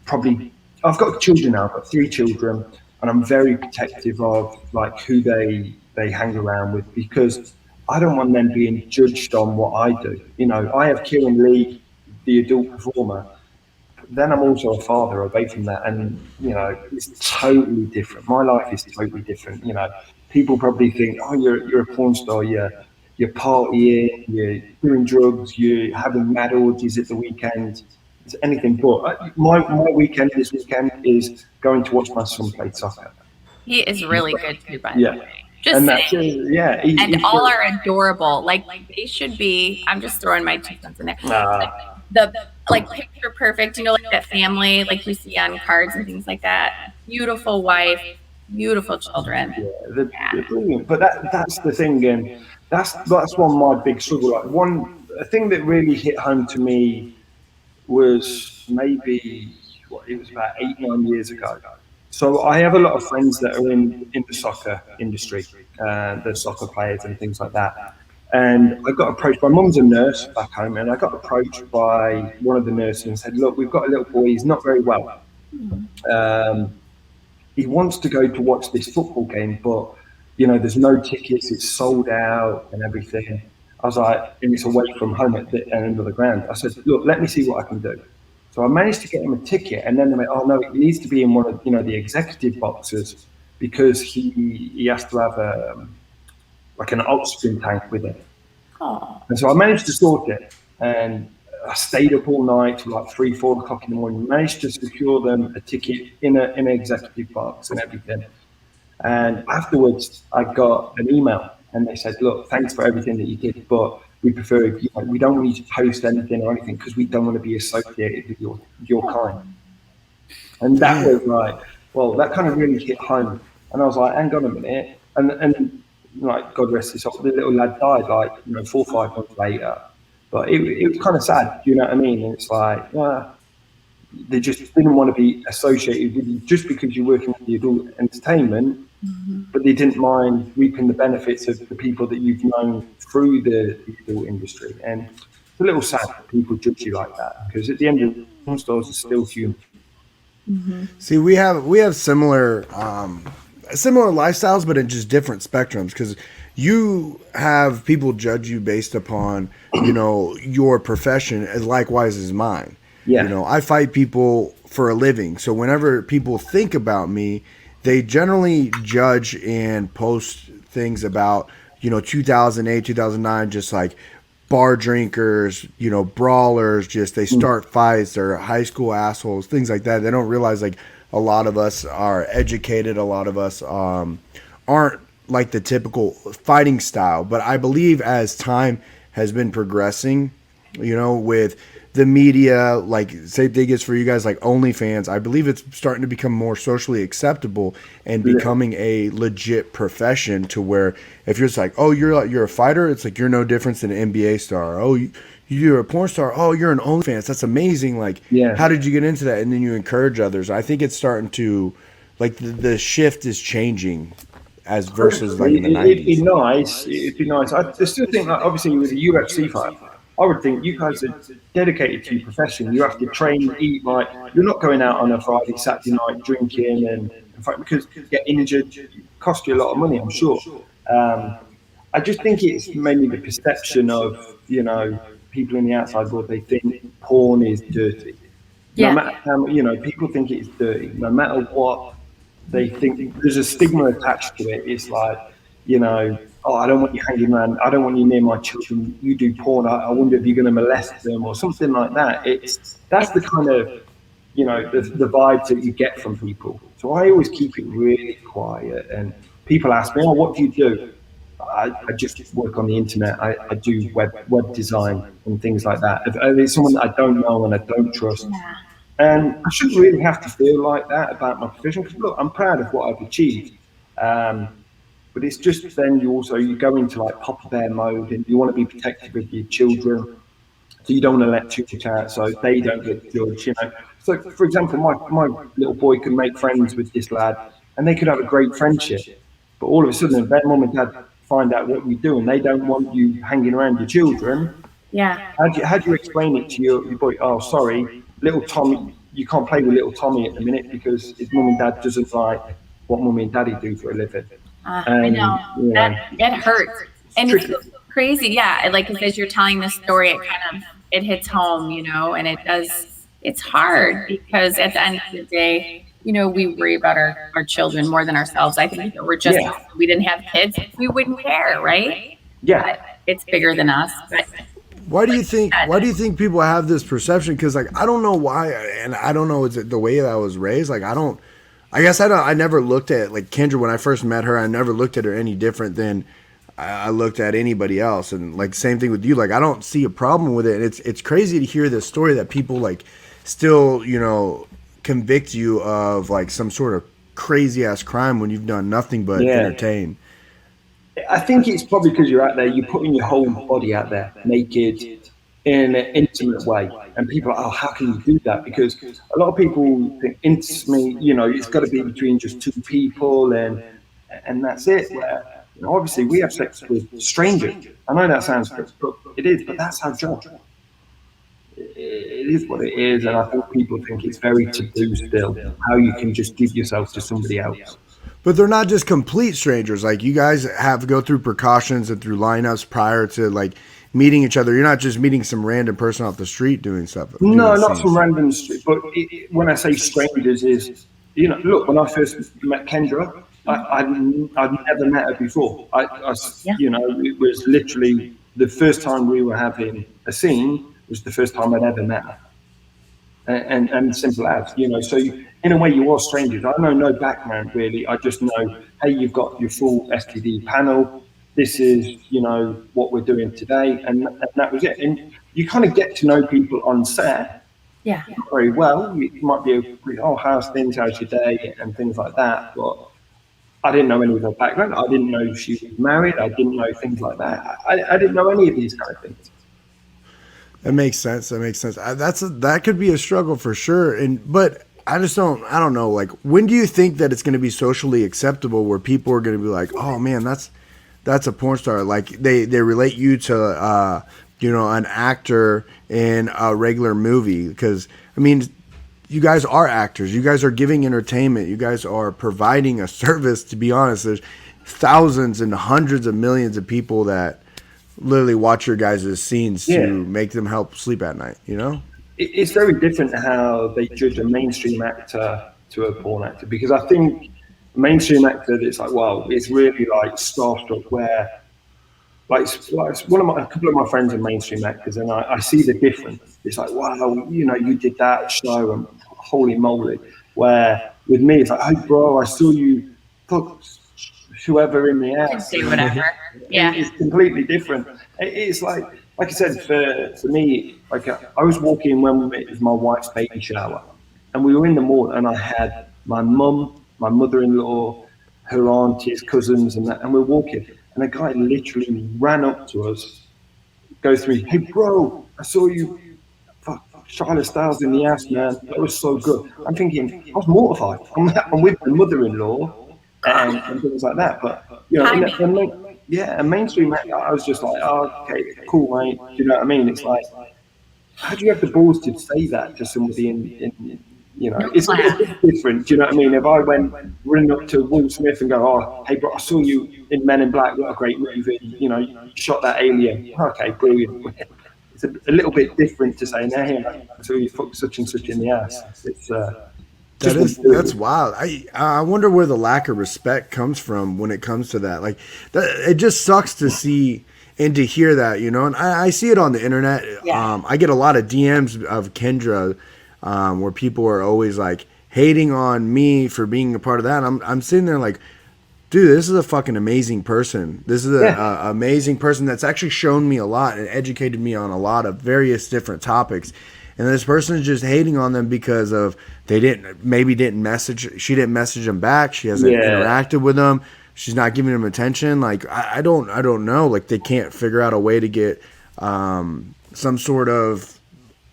C: probably I've got children now. I've got 3 children, and I'm very protective of like who they hang around with, because I don't want them being judged on what I do. I have Keiran Lee, the adult performer. Then I'm also a father away from that, and it's totally different. My life is totally different. People probably think, oh, you're a porn star, you're partying, you're doing drugs, you're having mad orgies at the weekend. It's anything but. My weekend this weekend is going to watch my son play soccer.
A: He is really good too, by
C: Yeah.
A: the way. Just
C: And
A: saying.
C: that's yeah.
A: And all are adorable. Like they should be. I'm just throwing my 2 cents in there. The picture perfect, like that family, like you see on cards and things like that. Beautiful wife, beautiful children.
C: Yeah, they're brilliant. But that's the thing, and that's one of my big struggle. Like a thing that really hit home to me was maybe it was about 8-9 years ago. So I have a lot of friends that are in the soccer industry, the soccer players and things like that. And I got approached. My mum's a nurse back home, and I got approached by one of the nurses and said, "Look, we've got a little boy. He's not very well. He wants to go to watch this football game, but there's no tickets. It's sold out and everything." I was like, and it's away from home at the end of the ground. I said, "Look, let me see what I can do." So I managed to get him a ticket, and then they went, "Oh no, it needs to be in one of the executive boxes, because he has to have like an oxygen tank with it."
A: Oh.
C: And so I managed to sort it, and I stayed up all night till like 3-4 o'clock in the morning. Managed to secure them a ticket in an executive box and everything. And afterwards, I got an email, and they said, "Look, thanks for everything that you did, but we prefer if we don't want you to post anything or anything, because we don't want to be associated with your kind." And that was like, well, that kind of really hit home. And I was like, hang on a minute, and like, God rest his soul, the little lad died like 4 or 5 months later. But it was kind of sad, you know what I mean? And it's like, they just didn't want to be associated with you just because you're working with the adult entertainment, but they didn't mind reaping the benefits of the people that you've known through the adult industry. And it's a little sad that people judge you like that, because at the end of the day, porn stars are still human.
A: Mm-hmm.
B: See, we have similar lifestyles, but in just different spectrums, because you have people judge you based upon your profession, as likewise as mine.
C: Yeah.
B: I fight people for a living, so whenever people think about me, they generally judge and post things about 2008, 2009, just like bar drinkers, brawlers, just they start fights, they're high school assholes, things like that. They don't realize like a lot of us are educated, a lot of us aren't like the typical fighting style. But I believe as time has been progressing, with the media, like same thing is for you guys, like OnlyFans, I believe it's starting to become more socially acceptable and becoming a legit profession, to where if you're just like, oh, you're a fighter, it's like you're no different than an NBA star. Oh, you're a porn star. Oh, you're an OnlyFans. That's amazing. Like, how did you get into that? And then you encourage others. I think it's starting to, like, the shift is changing as versus like in the 90s.
C: It'd be nice. I still think, like, obviously with a UFC fight, I would think you guys are dedicated to your profession. You have to train, eat right. You're not going out on a Friday, Saturday night drinking and fight because getting injured cost you a lot of money, I'm sure. Um, I just think it's mainly the perception of, people in the outside world, they think porn is dirty. No
A: Yeah.
C: matter how, people think it's dirty. No matter what they think, there's a stigma attached to it. It's like, oh, I don't want you hanging around. I don't want you near my children. You do porn. I wonder if you're going to molest them or something like that. That's the kind of, the vibes that you get from people. So I always keep it really quiet. And people ask me, oh, what do you do? I just work on the internet. I do web design and things like that. If it's someone that I don't know and I don't trust,
A: Yeah.
C: and I shouldn't really have to feel like that about my profession because look, I'm proud of what I've achieved. Um, but it's just then you go into like Papa Bear mode and you want to be protective of your children. So you don't want to let too much out so they don't get judged. So for example, my little boy can make friends with this lad and they could have a great friendship. But all of a sudden, if their mum and dad find out what you do and they don't want you hanging around your children,
A: Yeah.
C: how do you explain it to your boy? Oh, sorry, little Tommy, you can't play with little Tommy at the minute because his mum and dad doesn't like what mummy and daddy do for a living.
A: I
C: And
A: know that hurts, and it's crazy. Yeah, like as you're telling this story, it hits home, and it does. It's hard because at the end of the day, we worry about our children more than ourselves. I think if it were just us, we didn't have kids, we wouldn't care, right?
C: Yeah.
A: But it's bigger than us. But
B: Why do you think people have this perception? Because like I don't know why, and I don't know, is it the way that I was raised? Like I never looked at like Kendra when I first met her. I never looked at her any different than I looked at anybody else. And like same thing with you. Like I don't see a problem with it. And it's crazy to hear this story that people like still convict you of like some sort of crazy ass crime when you've done nothing but entertain.
C: I think it's probably because you're out there, you're putting your whole body out there, naked, in an intimate way. And people are, oh, how can you do that? Because a lot of people think intimacy, it's got to be between just two people and that's it. Where, obviously we have sex with strangers. I know that sounds good, but it is, but that's our job. It is what it is. And I think people think it's very taboo still, how you can just give yourself to somebody else.
B: But they're not just complete strangers. Like you guys have to go through precautions and through lineups prior to like meeting each other. You're not just meeting some random person off the street doing stuff.
C: No, not some random street. But when I say strangers, is look, when I first met Kendra, I'd never met her before. It was literally the first time we were having a scene was the first time I'd ever met her. And simple as, so in a way you are strangers. I know no background really. I just know, hey, you've got your full STD panel. This is, what we're doing today. And that was it. And you kind of get to know people on set very well. You might be, how's things, how's your day and things like that. But I didn't know any of her background. I didn't know she was married. I didn't know things like that. I didn't know any of these kind of things.
B: That makes sense. That could be a struggle for sure. But I don't know. Like, when do you think that it's going to be socially acceptable where people are going to be like, oh man, that's a porn star. Like they relate you to, an actor in a regular movie. Because I mean, you guys are actors. You guys are giving entertainment. You guys are providing a service, to be honest. There's thousands and hundreds of millions of people that literally watch your guys' scenes to make them help sleep at night,
C: It's very different how they judge a mainstream actor to a porn actor, because I think a mainstream actor, it's like, wow, it's really like starstruck where like a couple of my friends are mainstream actors and I see the difference. It's like, wow, you did that show and holy moly. Where with me, it's like, hey bro, I saw you put whoever in the ass.
A: Say whatever. Yeah.
C: It's completely different. It's like I said, for me, like I was walking when it was my wife's baby shower, and we were in the mall, and I had my mum, my mother-in-law, her aunties, cousins, and we're walking, and a guy literally ran up to us, goes to me, hey bro, I saw you Charlotte Styles in the ass, man. That was so good. I'm thinking, I was mortified. I'm with my mother-in-law and things like that. But yeah, and mainstream. I was just like, oh, okay, cool, mate. Do you know what I mean? It's like, how do you have the balls to say that to somebody in you know,
A: No
C: it's a
A: class.
C: bit different. Do you know what I mean? If I went running up to Will Smith and go, "Oh, hey, bro, I saw you in Men in Black. What a great movie! You know, you shot that alien. Okay, brilliant." It's a little bit different to saying, "Hey, I saw you fuck such and such in the ass." It's just wouldn't do
B: That's
C: it.
B: wild. I wonder where the lack of respect comes from when it comes to that. Like, it just sucks to see and to hear that, you know. And I see it on the internet.
A: Yeah.
B: I get a lot of DMs of Kendra, where people are always like hating on me for being a part of that. And I'm sitting there like, dude, this is a fucking amazing person. This is
C: Yeah,
B: a amazing person that's actually shown me a lot and educated me on a lot of various different topics. And this person is just hating on them because of they didn't message. She didn't message them back. She hasn't
C: yeah,
B: interacted with them. She's not giving them attention. Like I don't know. Like they can't figure out a way to get some sort of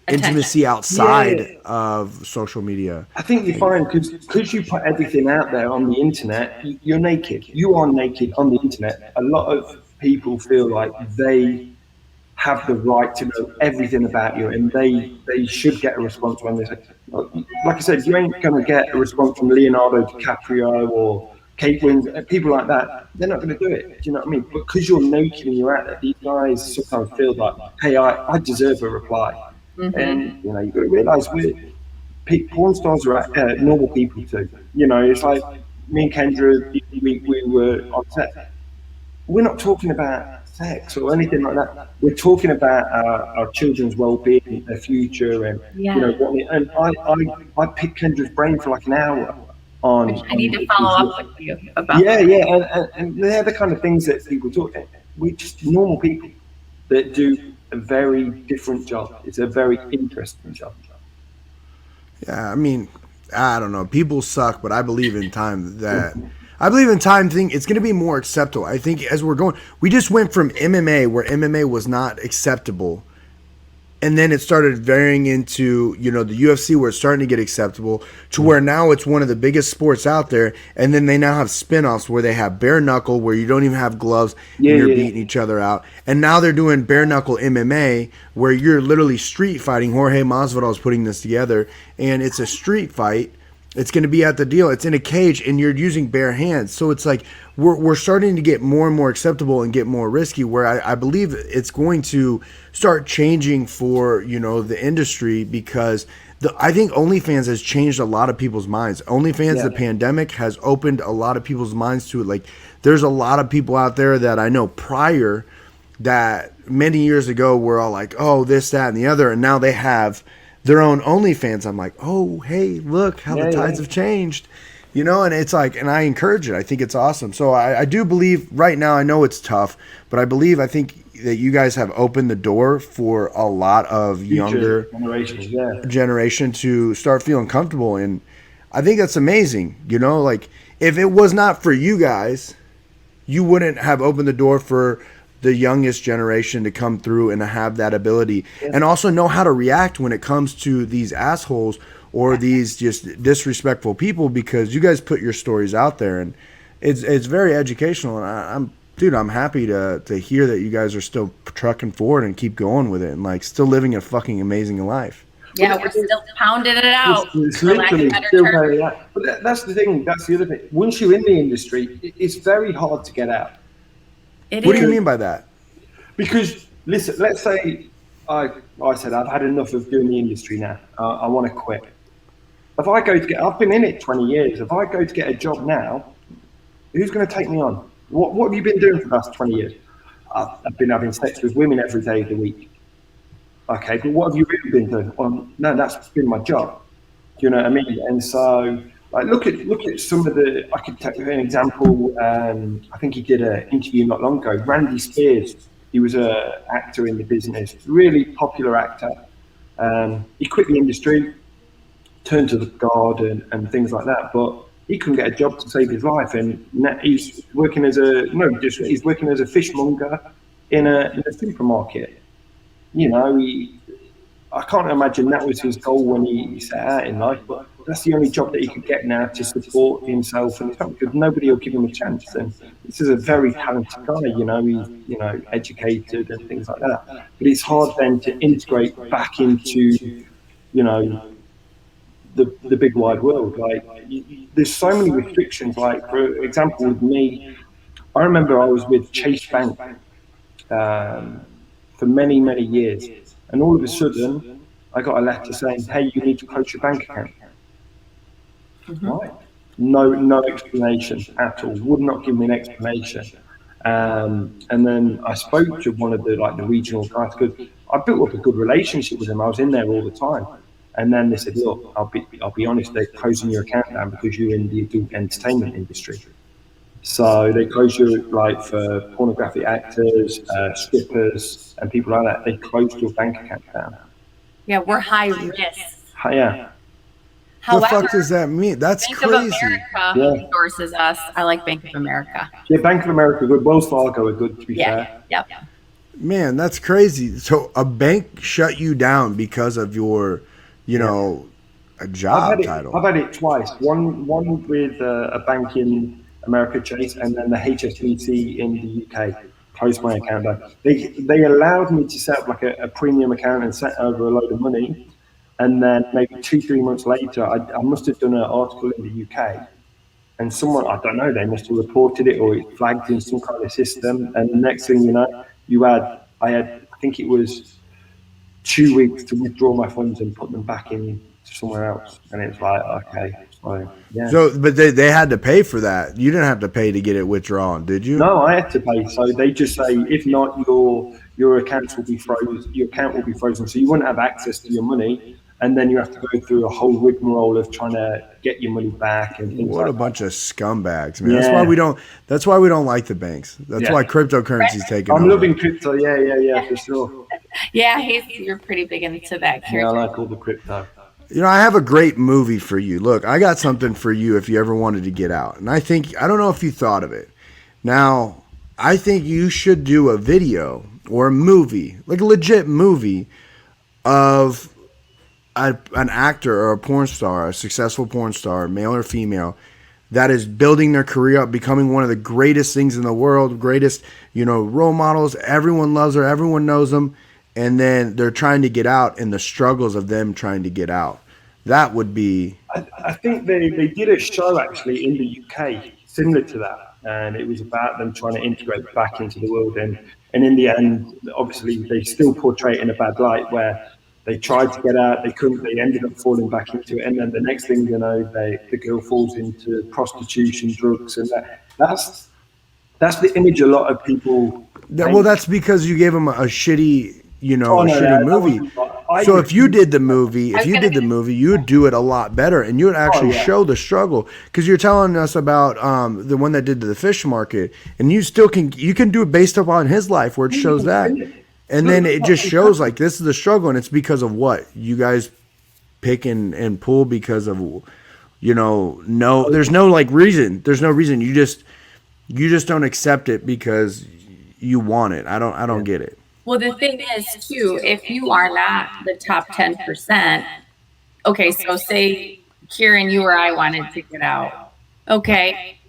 A: Attention.
B: intimacy
C: yeah.
B: outside of social media.
C: I think you find because you put everything out there on the internet, you're naked. You are naked on the internet. A lot of people feel like they have the right to know everything about you, and they should get a response when they say, like I said, you ain't gonna get a response from Leonardo DiCaprio or Kate Winslet, people like that. They're not gonna do it. Do you know what I mean? But because you're naked and you're out there, these guys sometimes feel like, hey, I deserve a reply, and
A: Mm-hmm.
C: you know you've got to realize porn stars are normal people too. You know, it's like me and Kendra, we were on set. We're not talking about sex or anything like that. We're talking about our children's well-being, their future, and you know
A: Yeah.
C: what. And I picked Kendra's brain for like an hour
A: Which I need
C: on
A: to
C: issues.
A: follow up with you about
C: Yeah,
A: that.
C: yeah, and they're the kind of things that people talk. We're just normal people that do a very different job. It's a very interesting job.
B: Yeah, I mean, I don't know. People suck, but I believe in time that I believe in time thing it's going to be more acceptable. I think as we're going, we just went from MMA where MMA was not acceptable, and then it started varying into the UFC where it's starting to get acceptable to where now it's one of the biggest sports out there, and then they now have spin-offs where they have bare knuckle where you don't even have gloves
C: Yeah,
B: and you're
C: yeah, yeah.
B: beating each other out, and now they're doing bare knuckle MMA where you're literally street fighting. Jorge Masvidal is putting this together, and it's a street fight. It's going to be at the deal. It's in a cage, and you're using bare hands. So it's like we're starting to get more and more acceptable and get more risky. Where I believe it's going to start changing for the industry because I think OnlyFans has changed a lot of people's minds. OnlyFans,
C: Yeah.
B: the pandemic has opened a lot of people's minds to it. Like there's a lot of people out there that I know prior that many years ago were all like, oh, this, that, and the other, and now they have their own OnlyFans. I'm like, oh, hey, look how the
C: Yeah,
B: tides
C: yeah.
B: have changed, and it's like, and I encourage it. I think it's awesome. So I do believe right now, I know it's tough, but I think that you guys have opened the door for a lot of
C: Future
B: younger
C: generations. Yeah.
B: generation to start feeling comfortable. And I think that's amazing. Like if it was not for you guys, you wouldn't have opened the door for the youngest generation to come through and to have that ability and also know how to react when it comes to these assholes or these just disrespectful people because you guys put your stories out there and it's very educational and I'm happy to hear that you guys are still trucking forward and keep going with it and like still living a fucking amazing life.
A: Yeah, we're still pounding it out,
C: It's
A: for lack of
C: literally
A: better
C: still
A: term.
C: very that. But that's the thing. That's the other thing. Once you're in the industry, it's very hard to get out
A: It
B: What do you
A: is.
B: mean by that?
C: because listen. Let's say I said I've had enough of doing the industry now. I want to quit. If I go to get, I've been in it 20 years. If I go to get a job now, who's going to take me on? What have you been doing for the last 20 years? I've been having sex with women every day of the week. Okay, but what have you really been doing? No, that's been my job. Do you know what I mean? And so, like, look at some of the. I could take an example. I think he did an interview not long ago. Randy Spears. He was a actor in the business, really popular actor. He quit the industry, turned to the God and things like that. But he couldn't get a job to save his life, and now he's working as a he's working as a fishmonger in a supermarket. You know, I can't imagine that was his goal when he set out in life, but that's the only job that he could get now to support himself and his family, because nobody will give him a chance. And this is a very talented guy, he's, educated and things like that. But it's hard then to integrate back into, the big wide world. Like, there's so many restrictions. Like, for example, with me, I remember I was with Chase Bank for many, many years. And all of a sudden, I got a letter saying, "Hey, you need to close your bank account." Right? No explanation at all. Would not give me an explanation. And then I spoke to one of the regional guys, because I built up a good relationship with them. I was in there all the time. And then they said, "Look, I'll be honest, they're closing your account down because you're in the adult entertainment industry. So they close you for pornographic actors, strippers, and people like that. They closed your bank account down."
A: Yeah, we're high risk.
C: Yeah.
B: The fuck does that mean? That's
A: Bank
B: crazy.
A: of America endorses us. I like Bank of America.
C: Yeah, Bank of America, good. Wells Fargo are good, to be fair.
A: Yep.
B: Man, that's crazy. So a bank shut you down because of your, a job title.
C: I've had it twice. One with a bank in America, Chase, and then the HSBC in the UK closed my account down. They allowed me to set up a premium account and set over a load of money. And then maybe 2-3 months later, I must have done an article in the UK, and someone, I don't know, they must have reported it or it flagged in some kind of system. And the next thing you know, I think it was 2 weeks to withdraw my funds and put them back in somewhere else. And it's like, okay, so yeah.
B: So, but they had to pay for that. You didn't have to pay to get it withdrawn, did you?
C: No, I had to pay. So they just say, if not, your accounts will be frozen. Your account will be frozen, so you wouldn't have access to your money. And then you have to go through a whole rigmarole of trying to get your money back and things
B: What
C: like
B: a bunch of scumbags, man.
C: Yeah.
B: That's why we don't like the banks. That's why cryptocurrency's taking over.
C: I'm loving crypto. Yeah, for sure.
A: Yeah, you're pretty big into that.
C: Yeah, I like all the crypto.
B: I have a great movie for you. Look, I got something for you if you ever wanted to get out. And I don't know if you thought of it. Now, I think you should do a video or a movie, like a legit movie of an actor or a porn star, a successful porn star, male or female, that is building their career up, becoming one of the greatest things in the world, greatest, role models. Everyone loves her. Everyone knows them. And then they're trying to get out and the struggles of them trying to get out. That would be...
C: I think they did a show actually in the UK similar to that. And it was about them trying to integrate back into the world. And in the end, obviously, they still portray it in a bad light, where they tried to get out, they couldn't, they ended up falling back into it. And then the next thing you know, the girl falls into prostitution, drugs, and that's the image a lot of people...
B: Well, that's because you gave them a shitty... shitty movie. So if you did the movie, you would do it a lot better, and you would actually show the struggle. Because you're telling us about the one that did the fish market, and you can do it based upon his life, where it shows that, and then it just shows this is the struggle, and it's because of what you guys pick and pull because of there's no reason. There's no reason. You just don't accept it because you want it. I don't get it.
A: Well, the thing is, too, if you are not the top 10%, okay, so say, Keiran, you or I wanted to get out. Okay,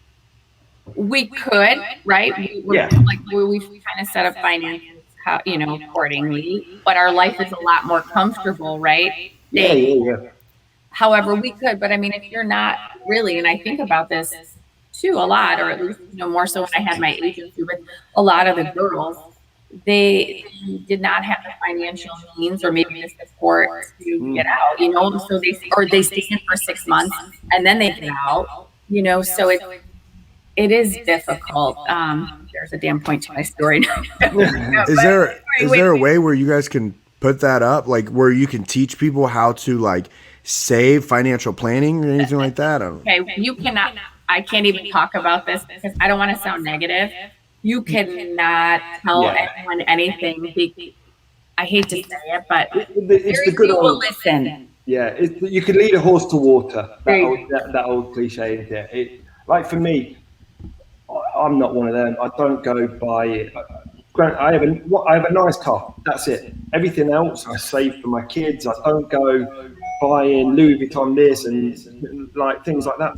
A: we could, right? We kind of set up finances, accordingly, but our life is a lot more comfortable, right?
C: Yeah.
A: However, we could, but I mean, if you're not really, and I think about this, too, a lot, or at least, more so when I had my agency with a lot of the girls, they did not have the financial means or maybe the support to get out, so they stay in for 6 months and then they get out, so it is difficult. There's a damn point to my story now.
B: Is there a way where you guys can put that up, where you can teach people how to save, financial planning or anything like that?
A: Okay, you cannot. I can't even talk about this because I don't want to sound negative. You cannot tell anyone anything. I hate to say it, but
C: it's the good
A: old listen.
C: Yeah, you can lead a horse to water. That old cliche, isn't it? For me, I'm not one of them. I don't go buy I have a nice car. That's it. Everything else I save for my kids. I don't go buying Louis Vuitton this and like things like that.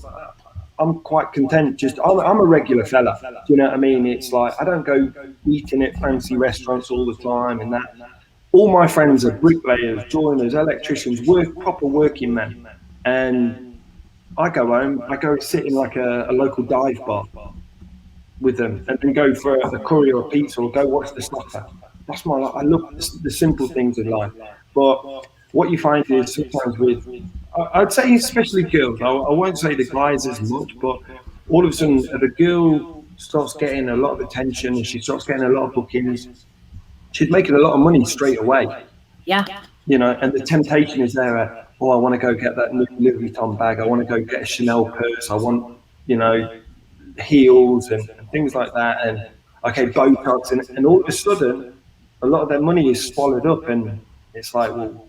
C: I'm quite content. I'm a regular fella. Do you know what I mean? It's like I don't go eating at fancy restaurants all the time and that. All my friends are bricklayers, joiners, electricians, proper working men. And I go home, I go sit in like a local dive bar with them and then go for a curry or a pizza or go watch the soccer. That's my life. I love the simple things in life. But what you find is sometimes I'd say especially girls, I won't say the guys as much, but all of a sudden if a girl starts getting a lot of attention and she starts getting a lot of bookings, she's making a lot of money straight away.
A: Yeah.
C: And the temptation is there. I want to go get that new Louis Vuitton bag. I want to go get a Chanel purse. I want, heels and things like that. And okay, Botox. And all of a sudden, a lot of their money is swallowed up. And it's like, well,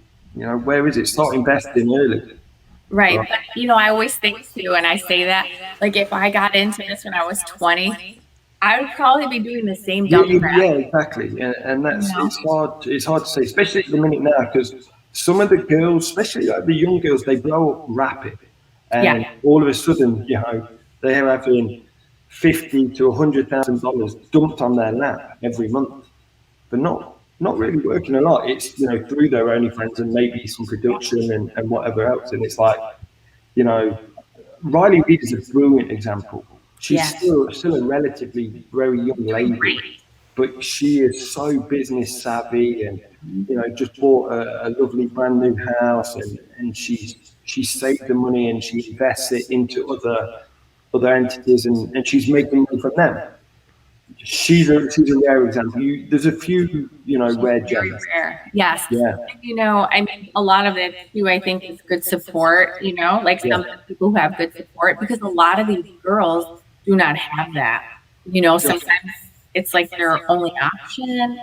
C: where is it? Start investing early.
A: Right. But, I always think too, and I say that, like, if I got into this when I was 20, I would probably be doing the same dumb crap.
C: Yeah, exactly. And that's, it's hard to say, especially at the minute now, because some of the girls, especially like the young girls, they grow up rapid. And all of a sudden, they're having $50,000 to $100,000 dumped on their lap every month, but not really working a lot. It's through their OnlyFans and maybe some production and whatever else. And it's like, Riley Reid is a brilliant example. She's still a relatively very young lady, but she is so business savvy and just bought a lovely brand new house and she saved the money and she invests it into other entities and she's making money from them. She's a rare example. There's a few, rare gems.
A: Rare. Yes.
C: Yeah.
A: I mean, a lot of it too, I think, is good support, like some of the people who have good support, because a lot of these girls do not have that. Sometimes it's like their only option,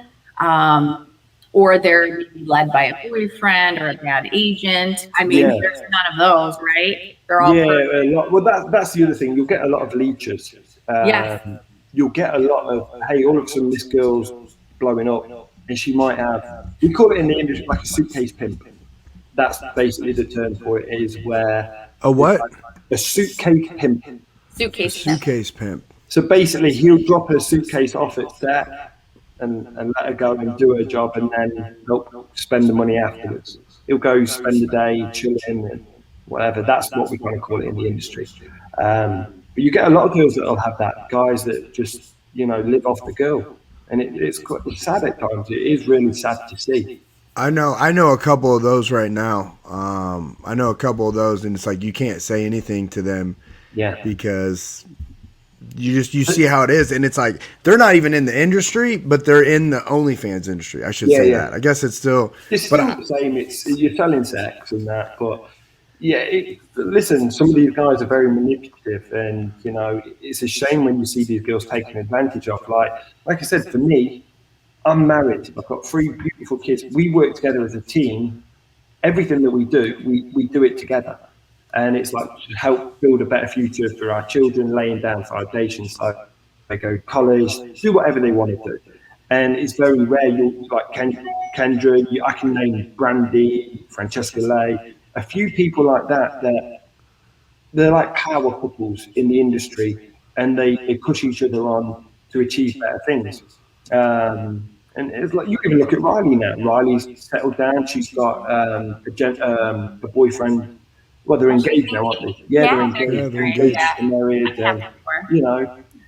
A: or they're led by a boyfriend or a bad agent. I mean, there's none of those, right? They're all
C: a lot. Well, that's the other thing. You'll get a lot of leeches. You'll get a lot of, hey, all of a sudden this girl's blowing up and she might have, we call it in the industry like a suitcase pimp. That's basically the term for it, is where
B: a what?
C: Like a suitcase pimp.
A: Suitcase
B: pimp.
C: So basically he'll drop her suitcase off at set and let her go and do her job and then he'll spend the money afterwards. He'll go spend the day chilling and whatever. That's what we kind of call it in the industry. But you get a lot of girls that'll have that, guys that just, live off the girl. And it's sad at times. It is really sad to see.
B: I know a couple of those right now. I know a couple of those, and it's like you can't say anything to them.
C: Yeah.
B: Because you see how it is, and it's like they're not even in the industry, but they're in the OnlyFans industry. I should say that. I guess it's still
C: the same. You're selling sex and that, but listen, some of these guys are very manipulative, and it's a shame when you see these girls taken advantage of. Like I said, for me, I'm married. I've got 3 beautiful kids. We work together as a team. Everything that we do, we do it together. And it's like to help build a better future for our children, laying down foundations so they go to college, do whatever they want to do. And it's very rare. You'll like Kendra, I can name Brandy, Francesca Lay, a few people like that they're like power couples in the industry, and they push each other on to achieve better things. And it's like you can look at Riley now. Riley's settled down. She's got a boyfriend. Well, they're engaged now, aren't they? They're engaged. They're married.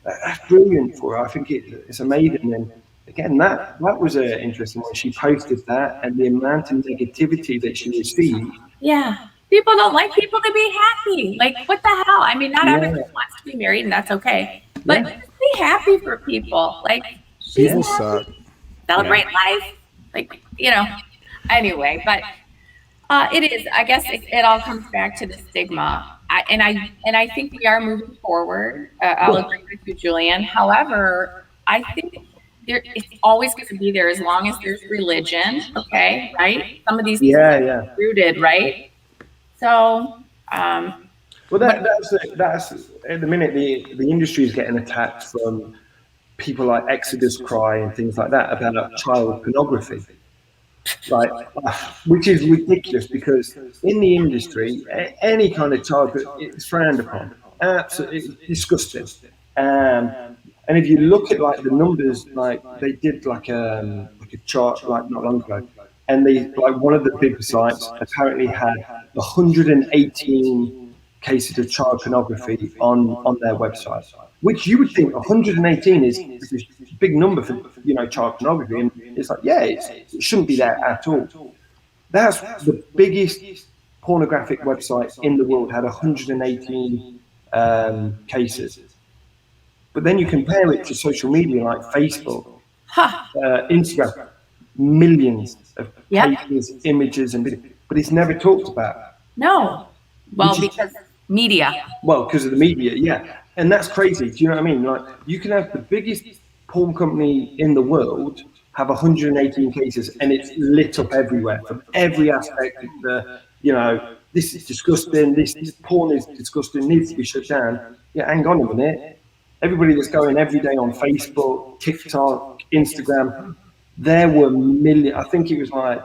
C: That's brilliant for her. I think it's amazing. And again, that was interesting when she posted that, and the amount of negativity that she received.
A: Yeah. People don't like people to be happy. Like, what the hell? I mean, not everyone wants to be married, and that's okay. But just be happy for people. Like,
B: people suck.
A: Celebrate life. Like, Anyway, but it is. I guess it all comes back to the stigma. I think we are moving forward. I'll agree with you, Julian. However, I think it's always going to be there as long as there's religion. Okay, right? Some of these things are rooted, right? So,
C: well, that's at the minute the industry is getting attacked from people like Exodus Cry and things like that about child pornography. Like, which is ridiculous because in the industry, any kind of child, it's frowned upon. Absolutely disgusting. And if you look at like the numbers, like they did like a chart like not long ago, and they like one of the big sites apparently had 118 cases of child pornography on their website, which you would think 118 is a big number for child pornography, and it's like it shouldn't be there at all. That's the biggest pornographic website in the world had 118 cases. But then you compare it to social media like Facebook, Instagram, millions of cases, images, and videos, but it's never talked about.
A: No. Well, because media.
C: Well, because of the media, yeah. And that's crazy. Do you know what I mean? Like, you can have the biggest porn company in the world have 118 cases, and it's lit up everywhere from every aspect of this is disgusting, this porn is disgusting, needs to be shut down. Yeah, hang on a minute. Everybody that's going every day on Facebook, TikTok, Instagram, there were I think it was like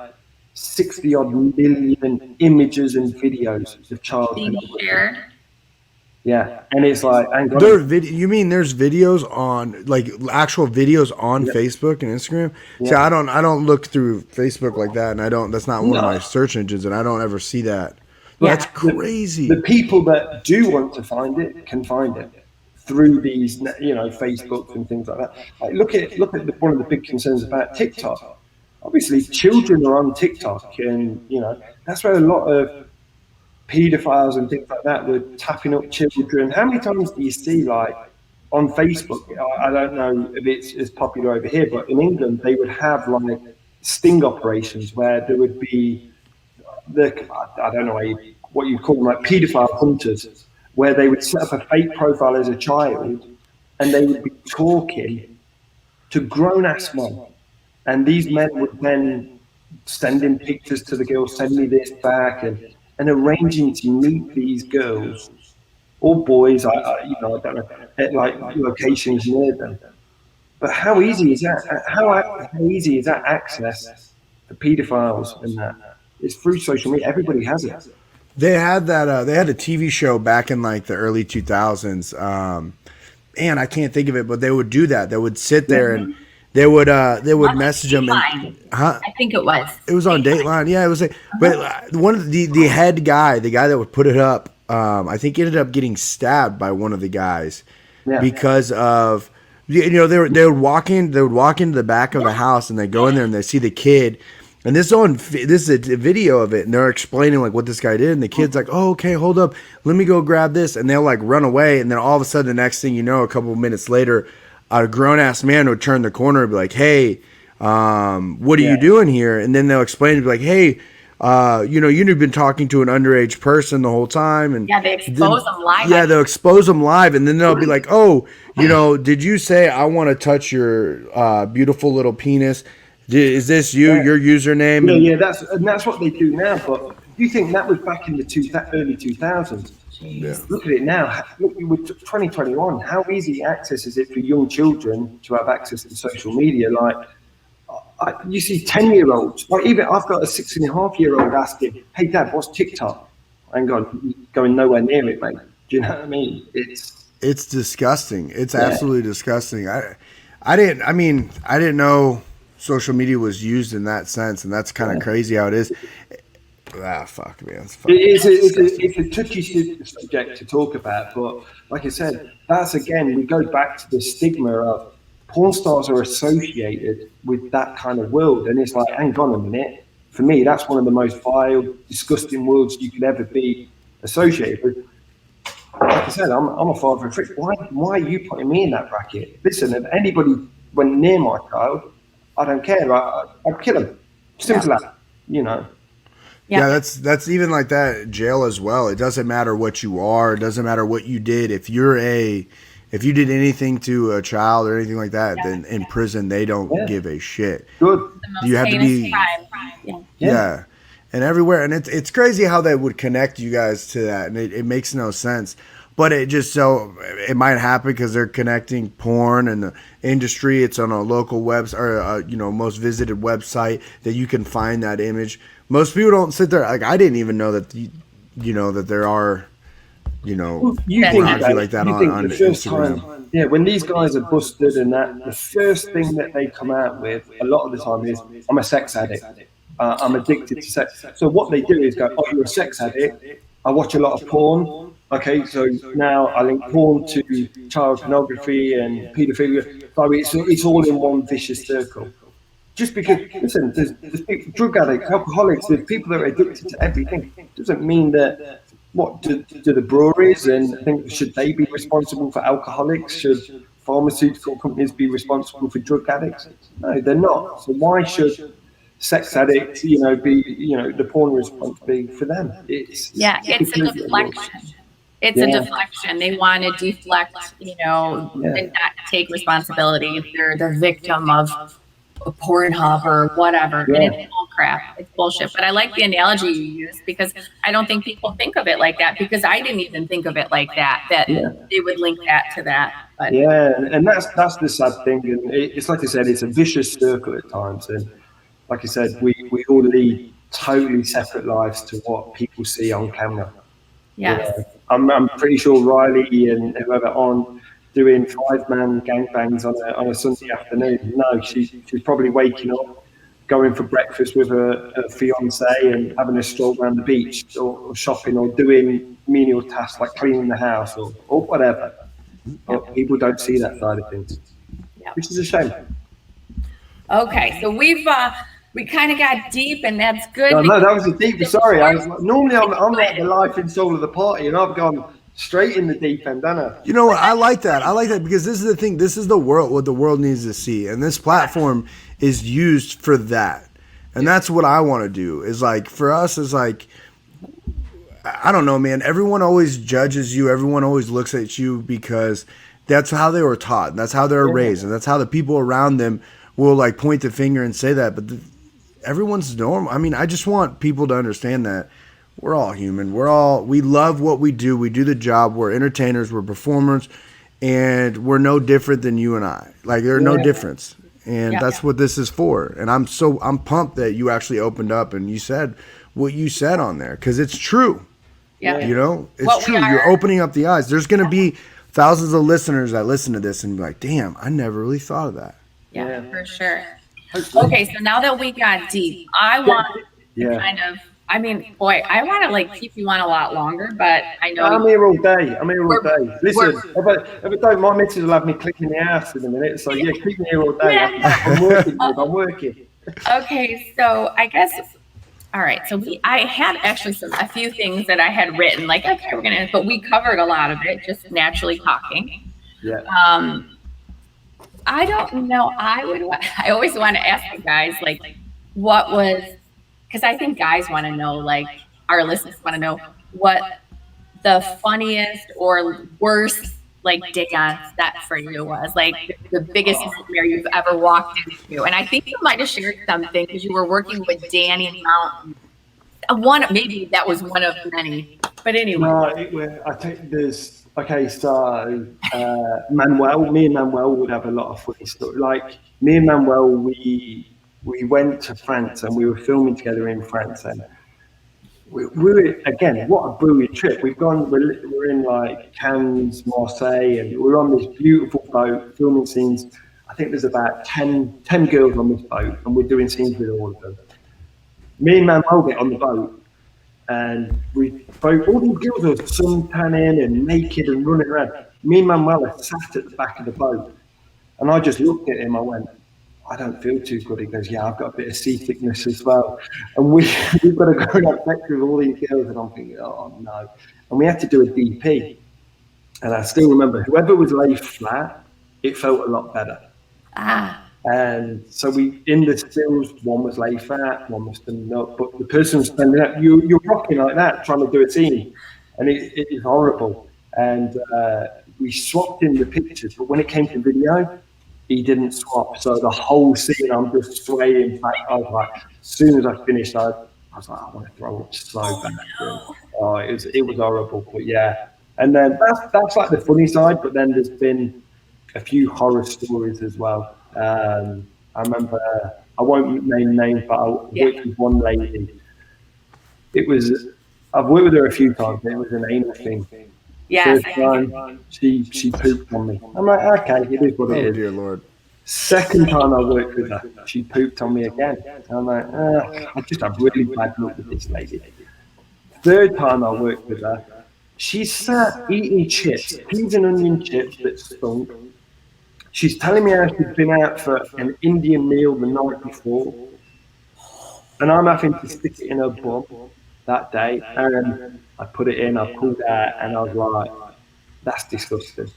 C: 60 odd million images and videos of child pornography. Yeah, and it's like,
B: you mean there's videos on, like, actual videos on Facebook and Instagram? Yeah. See, I don't look through Facebook like that, and that's not one of my search engines, and I don't ever see that. That's crazy.
C: The people that do want to find it can find it through these, Facebook and things like that. Like, look at one of the big concerns about TikTok. Obviously, children are on TikTok, and that's where a lot of pedophiles and things like that were tapping up children. How many times do you see, like, on Facebook? I don't know if it's as popular over here, but in England they would have like sting operations where there would be I don't know what you call them, like pedophile hunters, where they would set up a fake profile as a child, and they would be talking to grown-ass men, and these men would then send in pictures to the girls, send me this back, and arranging to meet these girls or boys, I don't know, at like locations near them. But how easy is that? How easy is that access for pedophiles and that? It's through social media. Everybody has it.
B: They had that. They had a TV show back in like the early 2000s. And I can't think of it, but they would do that. They would sit there and they would message them.
A: I think it was.
B: It was on Dateline. Yeah, it was. But one of the head guy, the guy that would put it up, I think ended up getting stabbed by one of the guys because of they would walk into the back of the house, and they go in there and they see the kid. And this is a video of it, and they're explaining like what this guy did, and the kid's like, "Oh, okay, hold up, let me go grab this," and they'll like run away, and then all of a sudden, the next thing you know, a couple of minutes later, a grown ass man would turn the corner and be like, "Hey, what are you doing here?" And then they'll explain to be like, "Hey, you've been talking to an underage person the whole time," and
A: they expose them live.
B: Yeah, they'll expose them live, and then they'll be like, "Oh, did you say I want to touch your beautiful little penis? Is this you? Your username?"
C: Yeah, that's what they do now. But do you think that was back in the early 2000s? Yeah. Look at it now. Look, with 2021, how easy access is it for young children to have access to social media? Like, you see 10-year-olds, or even I've got a 6.5-year-old asking, "Hey, Dad, what's TikTok?" I'm going nowhere near it, mate. Do you know what I mean?
B: It's disgusting. It's absolutely disgusting. I didn't know social media was used in that sense, and that's kind of crazy how it is. Fuck, man.
C: It's a touchy subject to talk about, but like I said, that's again, we go back to the stigma of porn stars are associated with that kind of world, and it's like, hang on a minute. For me, that's one of the most vile, disgusting worlds you could ever be associated with. Like I said, I'm a father of three. Why are you putting me in that bracket? Listen, if anybody went near my child, I don't care. I'd kill him. Simple as that,
B: Yeah, that's even like that in jail as well. It doesn't matter what you are. It doesn't matter what you did. If you did anything to a child or anything like that, then in prison they don't give a shit.
C: Good.
B: You have to be
A: crime.
B: And everywhere, and it's crazy how they would connect you guys to that, and it makes no sense. but it just so it might happen because they're connecting porn and the industry. It's on a local website or most visited website that you can find that image. Most people don't sit there like I didn't even know that that there are
C: You think
B: pornography like that on
C: the first
B: Instagram.
C: time, yeah, when these guys are busted and that, the first thing that they come out with a lot of the time is, I'm a sex addict. I'm addicted to sex. So what they do is go, oh, you're a sex addict. I watch a lot of porn. Okay, so now I link porn to child pornography and paedophilia. So it's all in one vicious circle. Just because, listen, there's people, drug addicts, alcoholics, there's people that are addicted to everything. Doesn't mean that, what, do the breweries and think, should they be responsible for alcoholics? Should pharmaceutical companies be responsible for drug addicts? No, they're not. So why should sex addicts, be, the porn response be for them?
A: It's a deflection. It's a deflection. They want to deflect, and not take responsibility. They're the victim of Pornhub or whatever. And it's bull crap. It's bullshit. But I like the analogy you use because I don't think people think of it like that, because I didn't even think of it like that they would link that to that. But
C: and that's the sad thing. And it's like I said, it's a vicious circle at times. And like I said, we all lead totally separate lives to what people see on camera. I'm pretty sure Riley and whoever on doing 5-man gangbangs on a Sunday afternoon. No, she's probably waking up, going for breakfast with her fiance and having a stroll around the beach or shopping or doing menial tasks like cleaning the house or whatever. But people don't see that side of things, which is a shame.
A: Okay, so we kind of got deep, and that's good.
C: No, that was a deep. Sorry, normally I'm like the life and soul of the party, and I've gone straight in the deep end, don't I?
B: You know what? I like that. Because this is the thing. This is the world. What the world needs to see, and this platform is used for that. And that's what I want to do. Is like for us, is like I don't know, man. Everyone always judges you. Everyone always looks at you because that's how they were taught. And that's how they're raised, and that's how the people around them will like point the finger and say that. But everyone's normal. I mean, I just want people to understand that. We're all human. We love what we do. We do the job. We're entertainers. We're performers, and we're no different than you and I. Like there's no difference, and that's what this is for. And I'm pumped that you actually opened up and you said what you said on there because it's true.
A: Yeah,
B: it's true. You're opening up the eyes. There's gonna be thousands of listeners that listen to this and be like, "Damn, I never really thought of that."
A: Yeah, for sure. Okay, so now that we got deep, I want to kind of. I mean, boy, I want to like keep you on a lot longer, but I know
C: I'm here all day. Listen, if I don't, my missus will have me clicking the ass in a minute. So keep me here all day. I'm working.
A: Okay, so I guess. All right, so I had actually a few things that I had written. Like, okay, but we covered a lot of it, just naturally talking.
C: Yeah.
A: I don't know. I always want to ask you guys like, what was. Because I think guys want to know, like our listeners want to know what the funniest or worst like day on set for you was, like the biggest nightmare you've ever walked into. And I think you might have shared something because you were working with Danny Mountain. Maybe that was one of many. But anyway.
C: No, I think there's so Manuel, me and Manuel would have a lot of funny stuff. Like me and Manuel, we went to France and we were filming together in France, and we were, again, what a brilliant trip. We're in like Cannes, Marseille, and we're on this beautiful boat filming scenes. I think there's about 10 girls on this boat, and we're doing scenes with all of them. Me and Manuel get on the boat, and all these girls are suntanning and naked and running around. Me and Manuel are sat at the back of the boat, and I just looked at him. I went, I don't feel too good. He goes, yeah, I've got a bit of seasickness as well. And we've got to go and have sex with all these girls. And I'm thinking, oh, no. And we had to do a DP. And I still remember, whoever was laid flat, it felt a lot better. And so in the stills, one was laid flat, one was standing up. But the person was standing up, you're rocking like that, trying to do a scene. And it is horrible. And we swapped in the pictures. But when it came to video, he didn't swap, so the whole scene I'm just swaying back. I was like, as soon as I finished, I was like, I want to throw up so bad. No. Oh, it was horrible, but yeah, And then that's like the funny side, but then there's been a few horror stories as well. I remember, I won't name names, but I worked with one lady. It was, I've worked with her a few times, but it was an anal thing.
A: Yes.
C: First time, she pooped on me. I'm like, okay, it is what it
B: Oh
C: is.
B: dear Lord.
C: Second time I worked with her, she pooped on me again. I'm like, I just have really bad luck with this lady. Third time I worked with her, she sat eating chips, peas and onion chips that stunk. She's telling me how she's been out for an Indian meal the night before, and I'm having to stick it in her bum that day. And I put it in, I pulled it out, and I was like, that's disgusting.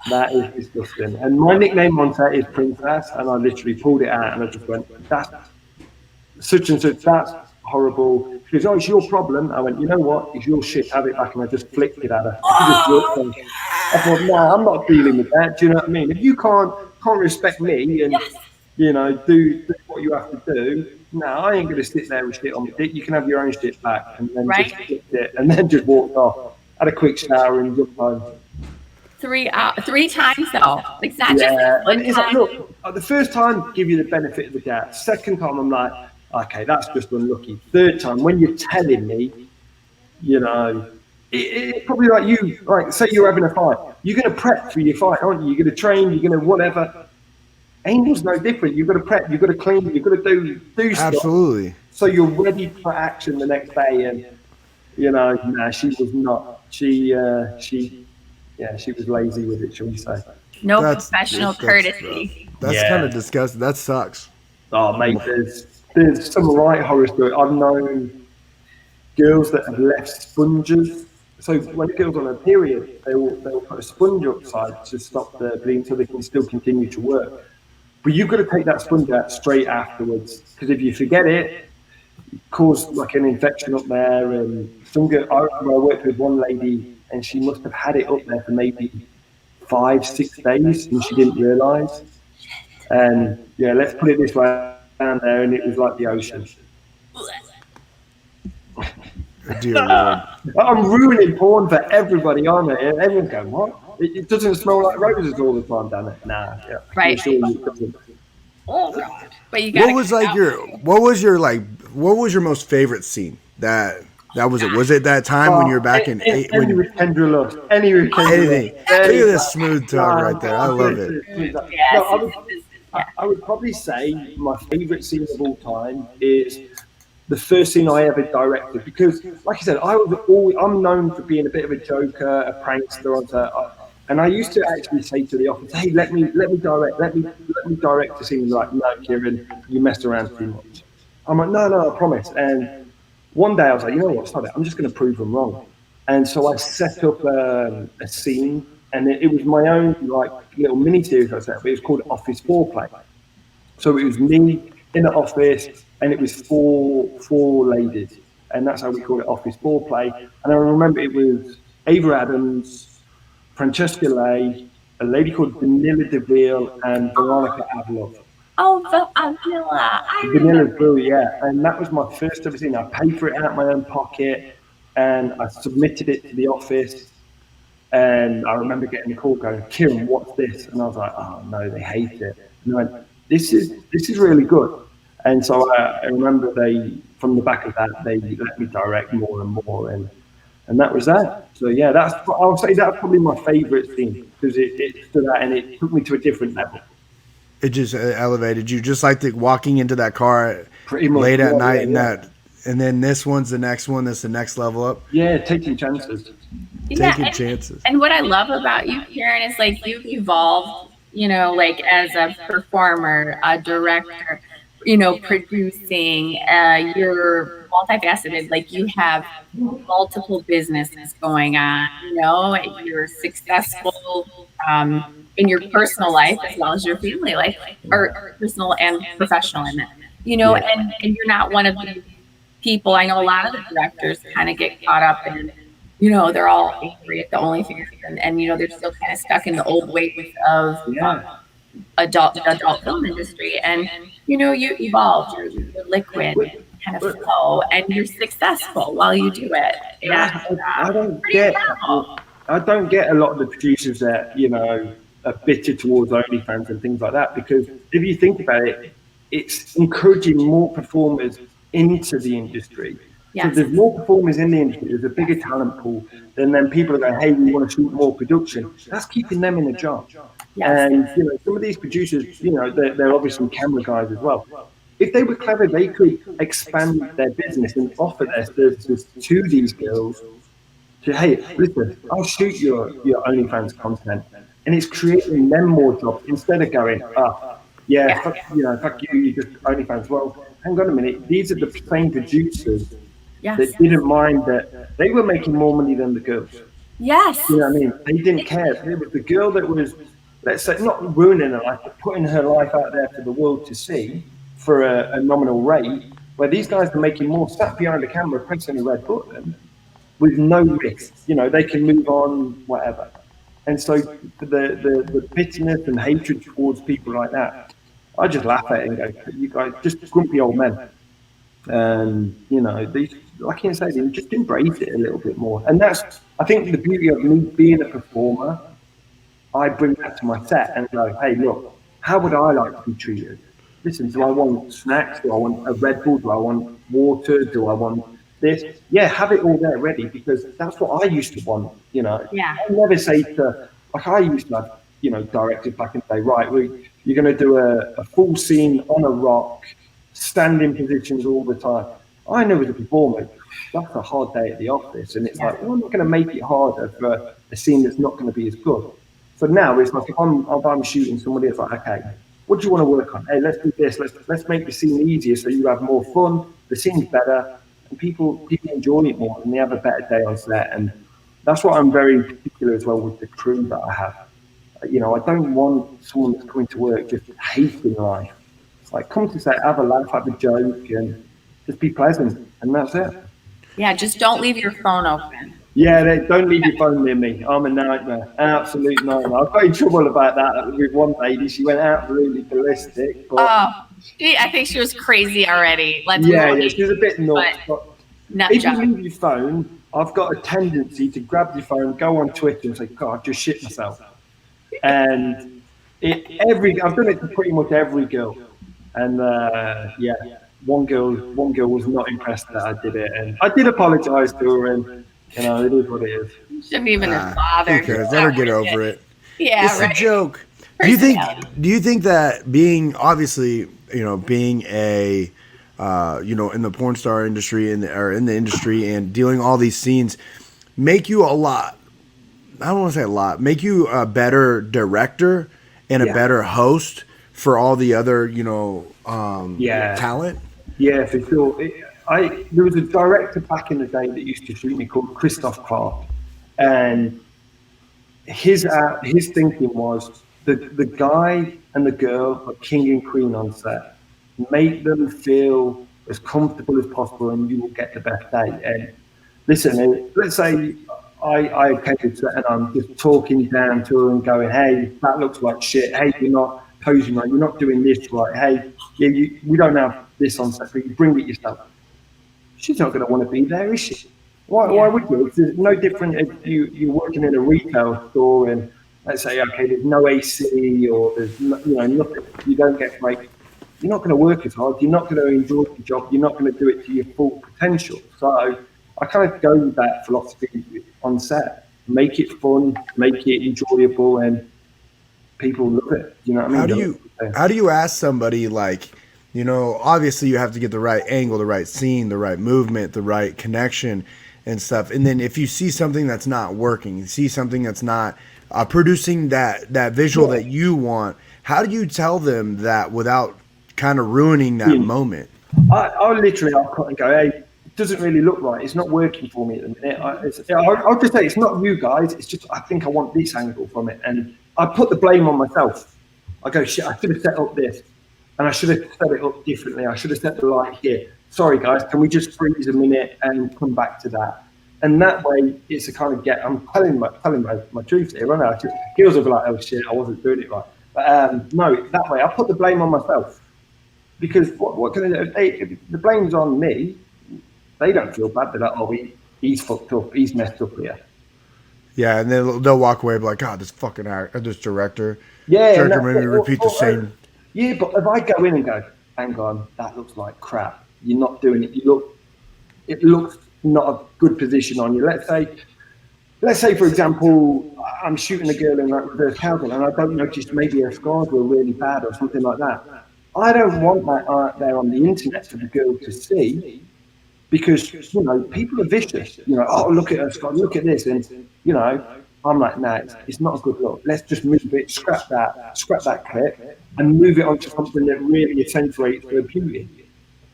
C: That is disgusting. And my nickname on set is Princess, and I literally pulled it out and I just went, that's such and such, that's horrible. She goes, oh, it's your problem. I went, you know what? It's your shit, have it back. And I just flicked it at her. She just walked on. I thought, no, I'm not dealing with that. Do you know what I mean? If you can't respect me and, you know, do what you have to do, no, I ain't going to sit there with shit on my dick. You can have your own shit back. And then just flicked it and then just walked off. Had a quick shower and jumped home.
A: 3 times though. It's not just
C: And
A: one
C: it's like,
A: time.
C: look, the first time, give you the benefit of the doubt. Second time, I'm like, okay, that's just unlucky. Third time, when you're telling me, you know, it's probably like you, like, say you're having a fight. You're going to prep for your fight, aren't you? You're going to train, you're going to whatever. Angel's no different. You've got to prep, you've got to clean, you've got to do stuff.
B: Absolutely.
C: So you're ready for action the next day. And, you know, no, she was not. She was lazy with it, shall we say.
A: No
B: That's-
A: professional
B: that's
A: courtesy.
B: That's
C: Yeah.
B: kind of disgusting. That sucks.
C: Oh, mate, there's some right horror stories. I've known girls that have left sponges. So when a girl's on a period, they'll put a sponge upside to stop the bleeding so they can still continue to work. But you've got to take that sponge out straight afterwards, because if you forget it, cause like an infection up there. And some girl, I remember I worked with one lady and she must have had it up there for maybe 5-6 days and she didn't realise. And yeah, let's put it this way, down there, and it was like the ocean.
B: Dear Lord.
C: I'm ruining porn for everybody, aren't I? Everyone's going, what? It doesn't smell like roses all the time, down there. Nah, yeah.
A: Right.
C: Sure it doesn't.
A: Oh God. But you got.
B: What was like what was your most favorite scene? That was it. Was it that time when you were back in
C: Any
B: when
C: with Kendra Lust. Any with Kendra
B: anything?
C: Lust.
B: Look at this smooth tongue right there. I love it.
C: No, I would probably say my favourite scene of all time is the first scene I ever directed, because, like I said, I'm known for being a bit of a joker, a prankster, and I used to actually say to the office, "Hey, let me direct the scene." Like, no, Keiran, you messed around too much. I'm like, no, I promise. And one day I was like, you know what, stop it. I'm just going to prove them wrong. And so I set up a scene, and it was my own like little mini series I set up. It was called Office Foreplay. So it was me in the office, and it was four ladies, and that's how we called it, Office Foreplay. And I remember it was Ava Adams, Francesca Lay, a lady called Vanilla DeVille, and Veronica Avlov.
A: Oh, Vanilla.
C: Vanilla's brilliant, yeah. And that was my first ever scene. I paid for it out of my own pocket, and I submitted it to the office. And I remember getting a call going, "Keiran, what's this?" And I was like, "Oh no, they hate it." And I went, "This is really good." And so I remember from the back of that, they let me direct more and more, and that was that. So yeah, I'll say that's probably my favourite scene, because it stood out and it took me to a different level.
B: It just elevated you, just like walking into that car
C: Pretty much,
B: late at night,
C: yeah.
B: and then this one's the next one. That's the next level up.
C: Yeah, taking chances.
B: Taking chances.
A: And what I love about you, Keiran, is like you've evolved, like as a performer, a director, producing, you're multifaceted. Like you have multiple businesses going on, you're successful in your personal life as well as your family life, or personal and professional in it, and you're not one of the people. I know a lot of the directors kind of get caught up in, they're all angry at the OnlyFans, and they're still kind of stuck in the old ways of adult film industry. And you evolved, you're liquid, and kind of flow, and you're successful while you do it.
C: I don't get I don't get a lot of the producers that, are bitter towards OnlyFans and things like that, because if you think about it, it's encouraging more performers into the industry. So if
A: Yes.
C: there's more performers in the industry, there's a bigger talent pool, then people are going, hey, we want to shoot more production. That's keeping them in a job.
A: Yes.
C: And, some of these producers, they're obviously camera guys as well. If they were clever, they could expand their business and offer their services to these girls to, hey, listen, I'll shoot your OnlyFans content. And it's creating them more jobs instead of going, yeah, fuck, fuck you, you just OnlyFans. Well, hang on a minute. These are the same producers
A: Yes.
C: that didn't mind that they were making more money than the girls.
A: Yes.
C: You know what I mean? They didn't care. It was the girl that was, let's say, not ruining her life, but putting her life out there for the world to see for a nominal rate, where these guys are making more, sat behind the camera, pressing a red button with no risk. They can move on, whatever. And so the bitterness and hatred towards people like that, I just laugh at it and go, you guys, just grumpy old men. And, these, like you say, they just embrace it a little bit more. And that's, I think, the beauty of me being a performer. I bring that to my set and go, hey, look, how would I like to be treated? Listen, do I want snacks? Do I want a Red Bull? Do I want water? Do I want this? Yeah, have it all there ready, because that's what I used to want,
A: Yeah.
C: I never say to, like I used to have, directed back in the day, right, you're going to do a full scene on a rock, standing positions all the time. I know as a performer, that's a hard day at the office. And it's like, well, I'm not going to make it harder for a scene that's not going to be as good. So now it's like, if I'm shooting somebody, it's like, okay, what do you want to work on? Hey, let's do this. Let's make the scene easier so you have more fun. The scene's better, and people enjoy it more, and they have a better day on set. And that's what I'm very particular as well with the crew that I have. I don't want someone that's coming to work just hating life. It's like, come to set, have a laugh, have a joke, and just be pleasant, and that's it.
A: Yeah. Just don't leave your phone open.
C: Yeah, don't leave your phone near me. I'm a nightmare, absolute nightmare. I got in trouble about that with one lady. She went absolutely ballistic. But
A: I think she was crazy already.
C: Yeah, she was a bit nuts. But if
A: job.
C: you leave your phone, I've got a tendency to grab your phone, go on Twitter, and say, "God, I just shit myself." And I've done it to pretty much every girl, and yeah, one girl was not impressed that I did it, and I did apologise to her, and it is what it is.
A: You shouldn't even have bothered.
B: Who cares? Let her get over it.
A: Yeah,
B: it's a joke. Do you think that being obviously, being a in the porn star industry or in the industry and dealing all these scenes make you a lot, I don't want to say a lot, make you a better director and a better host for all the other, talent?
C: Yeah, for sure. There was a director back in the day that used to shoot me called Christoph Clark, and his thinking was the guy and the girl are king and queen on set. Make them feel as comfortable as possible, and you will get the best day. And listen, let's say I came to set and I'm just talking down to her and going, "Hey, that looks like shit. Hey, you're not posing right. You're not doing this right. Hey, we don't have this on set, but you bring it yourself." She's not going to want to be there, is she? Why would you? It's no different if you're working in a retail store and let's say, okay, there's no AC or there's nothing. You don't get break. You're not going to work as hard. You're not going to enjoy the job. You're not going to do it to your full potential. So I kind of go with that philosophy on set. Make it fun, make it enjoyable, and people love it. You know what I mean?
B: How do you ask somebody like, obviously you have to get the right angle, the right scene, the right movement, the right connection and stuff. And then if you see something that's not working, you see something that's not producing that visual that you want, how do you tell them that without kind of ruining that moment?
C: I'll cut and go, hey, it doesn't really look right. It's not working for me at the minute. I'll just say it's not you guys. It's just I think I want this angle from it. And I put the blame on myself. I go, shit, I should have set up this. And I should have set it up differently. I should have set the light here. Sorry, guys, can we just freeze a minute and come back to that? And that way, it's a kind of I'm telling my truth here, aren't I? Girls will be like, oh shit, I wasn't doing it right. But no, that way, I put the blame on myself. Because what can I do? If the blame's on me, they don't feel bad. They're like, oh, he's fucked up. He's messed up here.
B: Yeah, and then they'll walk away, and be like, God, this fucking this director,
C: Yeah, and
B: director
C: that's
B: made me
C: it.
B: repeat the same.
C: Yeah, but if I go in and go, hang on, that looks like crap. You're not doing it. It looks not a good position on you. Let's say, for example, I'm shooting a girl in like reverse cowgirl, and I don't notice maybe her scars were really bad or something like that. I don't want that out there on the internet for the girl to see, because people are vicious. Oh, look at her scars, look at this, and I'm like, no, it's not a good look. Let's just move it, scrap that clip, and move it onto something that really accentuates her beauty,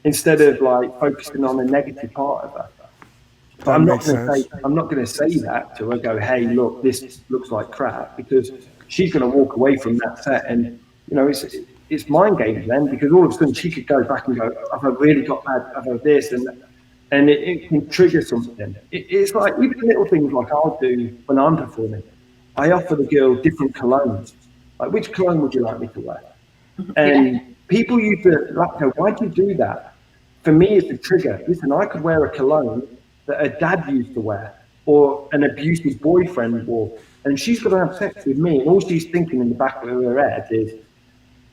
C: instead of like focusing on the negative part of her. But
B: That makes sense.
C: I'm not going to say that to her. Go, hey, look, this looks like crap, because she's going to walk away from that set, and it's mind games then, because all of a sudden she could go back and go, have I really got bad? Have I this? And it can trigger something. It's like even little things like I'll do when I'm performing. I offer the girl different colognes. Like, which cologne would you like me to wear? And people used to like, go, why do you do that? For me, it's a trigger. Listen, I could wear a cologne that her dad used to wear, or an abusive boyfriend wore, and she's going to have sex with me, and all she's thinking in the back of her head is,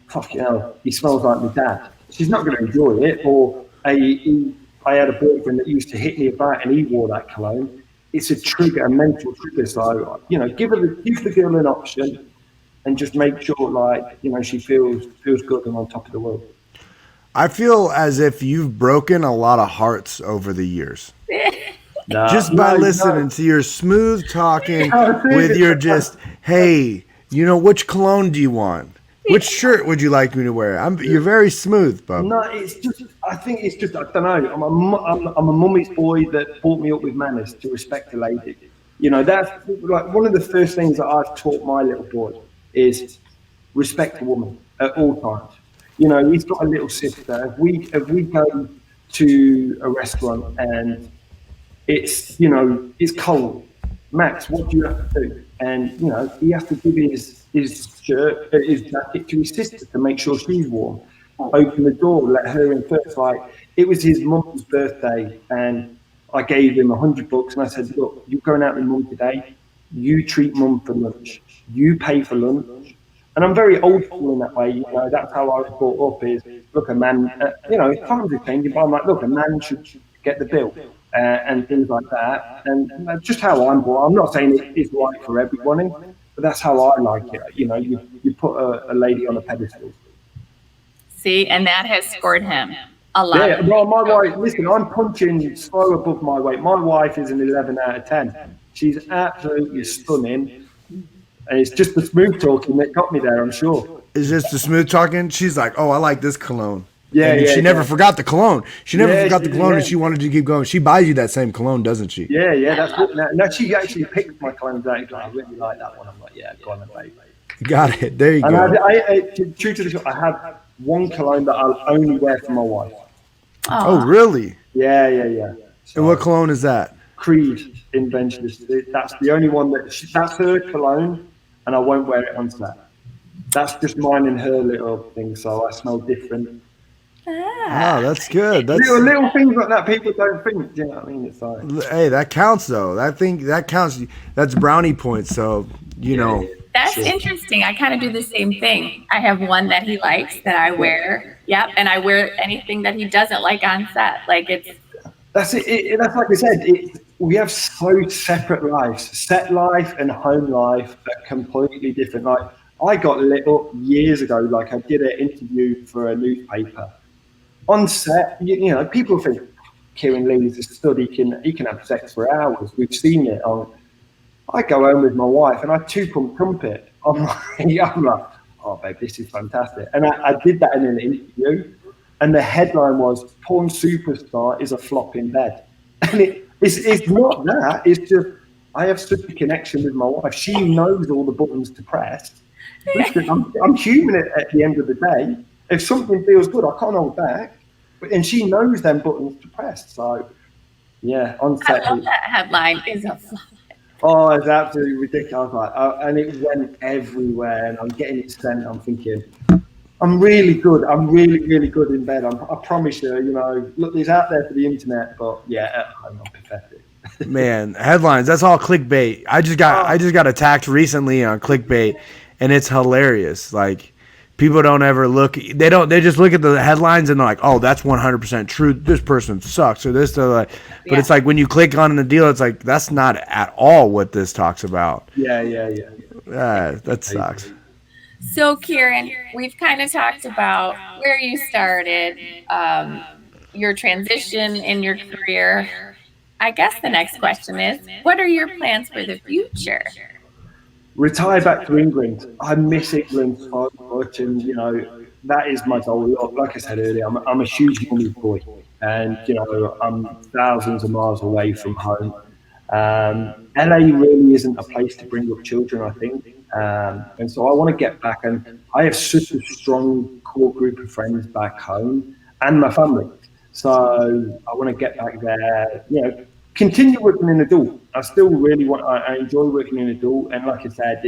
C: fucking hell, he smells like my dad. She's not going to enjoy it. Or I had a boyfriend that used to hit me about, and he wore that cologne. It's a trigger, a mental trigger. So, give the girl an option, and just make sure, like, she feels good and on top of the world.
B: I feel as if you've broken a lot of hearts over the years. Just by listening to your smooth talking with your just, hey, which cologne do you want? Which shirt would you like me to wear? You're very smooth, bub.
C: No, I think it's just, I don't know. I'm a mummy's boy that brought me up with manners to respect a lady. That's like one of the first things that I've taught my little boy is respect a woman at all times. He's got a little sister. If we go to a restaurant and it's cold, Max, what do you have to do? And he has to give his shirt, his jacket to his sister to make sure she's warm. Open the door, let her in first. Like, it was his mum's birthday, and I gave him $100, and I said, look, you're going out with mum today. You treat mum for lunch. You pay for lunch. And I'm very old school in that way. That's how I was brought up. Is look, a man. Times are changing, but I'm like, look, a man should get the bill. And things like that, and that's just how I'm brought. I'm not saying it's right for everybody, but that's how I like it. You put a lady on a pedestal.
A: See, and that has scored him a lot.
C: Yeah, well, my wife. Listen, I'm punching so above my weight. My wife is an 11 out of 10. She's absolutely stunning, and it's just the smooth talking that got me there, I'm sure.
B: It's just the smooth talking. She's like, oh, I like this cologne.
C: Yeah,
B: she never forgot the cologne. She never forgot the cologne, and
C: yeah.
B: she wanted to keep going. She buys you that same cologne, doesn't she?
C: Yeah, that's good. Now she actually picked my colognes out. I really like that one. I'm like, yeah, go on and babe.
B: Got it. There you
C: And
B: go.
C: true to the show, I have one cologne that I'll only wear for my wife.
B: Oh, really?
C: Yeah. So,
B: And what cologne is that?
C: Creed invented this. That's the only one that's her cologne, and I won't wear it on set. That's just mine and her little thing, so I smell different.
B: Oh, that's good. That's
C: Little things like that people don't think. Do you know what I mean? It's like,
B: hey, that counts though. That counts. That's brownie points. So
A: That's interesting. I kind of do the same thing. I have one that he likes that I wear. Yep, and I wear anything that he doesn't like on set. Like
C: that's it. That's like I said. We have so separate lives. Set life and home life are completely different. Like, I got lit up years ago. Like, I did an interview for a newspaper. On set, people think Keiran Lee is a stud. He can have sex for hours. We've seen it. I go home with my wife and I two-pump trumpet. I'm like, oh babe, this is fantastic. And I did that in an interview, and the headline was "Porn superstar is a flop in bed," and it's not that. It's just I have such a connection with my wife. She knows all the buttons to press. Listen, I'm human at the end of the day. If something feels good, I can't hold back. And she knows them buttons to press. So, yeah, on set.
A: I love that headline. Is a flop.
C: Oh, it's absolutely ridiculous. And it went everywhere. And I'm getting it sent. I'm thinking, I'm really good. I'm really, really good in bed. I promise you, look, it's out there for the internet. But yeah, at home, I'm pathetic.
B: Man, headlines, that's all clickbait. I just got attacked recently on clickbait, and it's hilarious. Like, people don't ever look, they just look at the headlines and they're like, oh, that's 100% true, this person sucks, or this, like, but it's like when you click on the deal, it's like, that's not at all what this talks about.
C: Yeah.
B: That sucks.
A: So, Keiran, we've kind of talked about where you started, your transition in your career. I guess the next question is, what are your plans for the future?
C: Retire back to England. I miss England so much, and that is my goal. Like I said earlier, I'm a huge mummy boy, and I'm thousands of miles away from home. LA really isn't a place to bring up children, I think, and so I want to get back. And I have such a strong core group of friends back home and my family, so I want to get back there. Continue working in adult. I still really I enjoy working in adult, and like I said,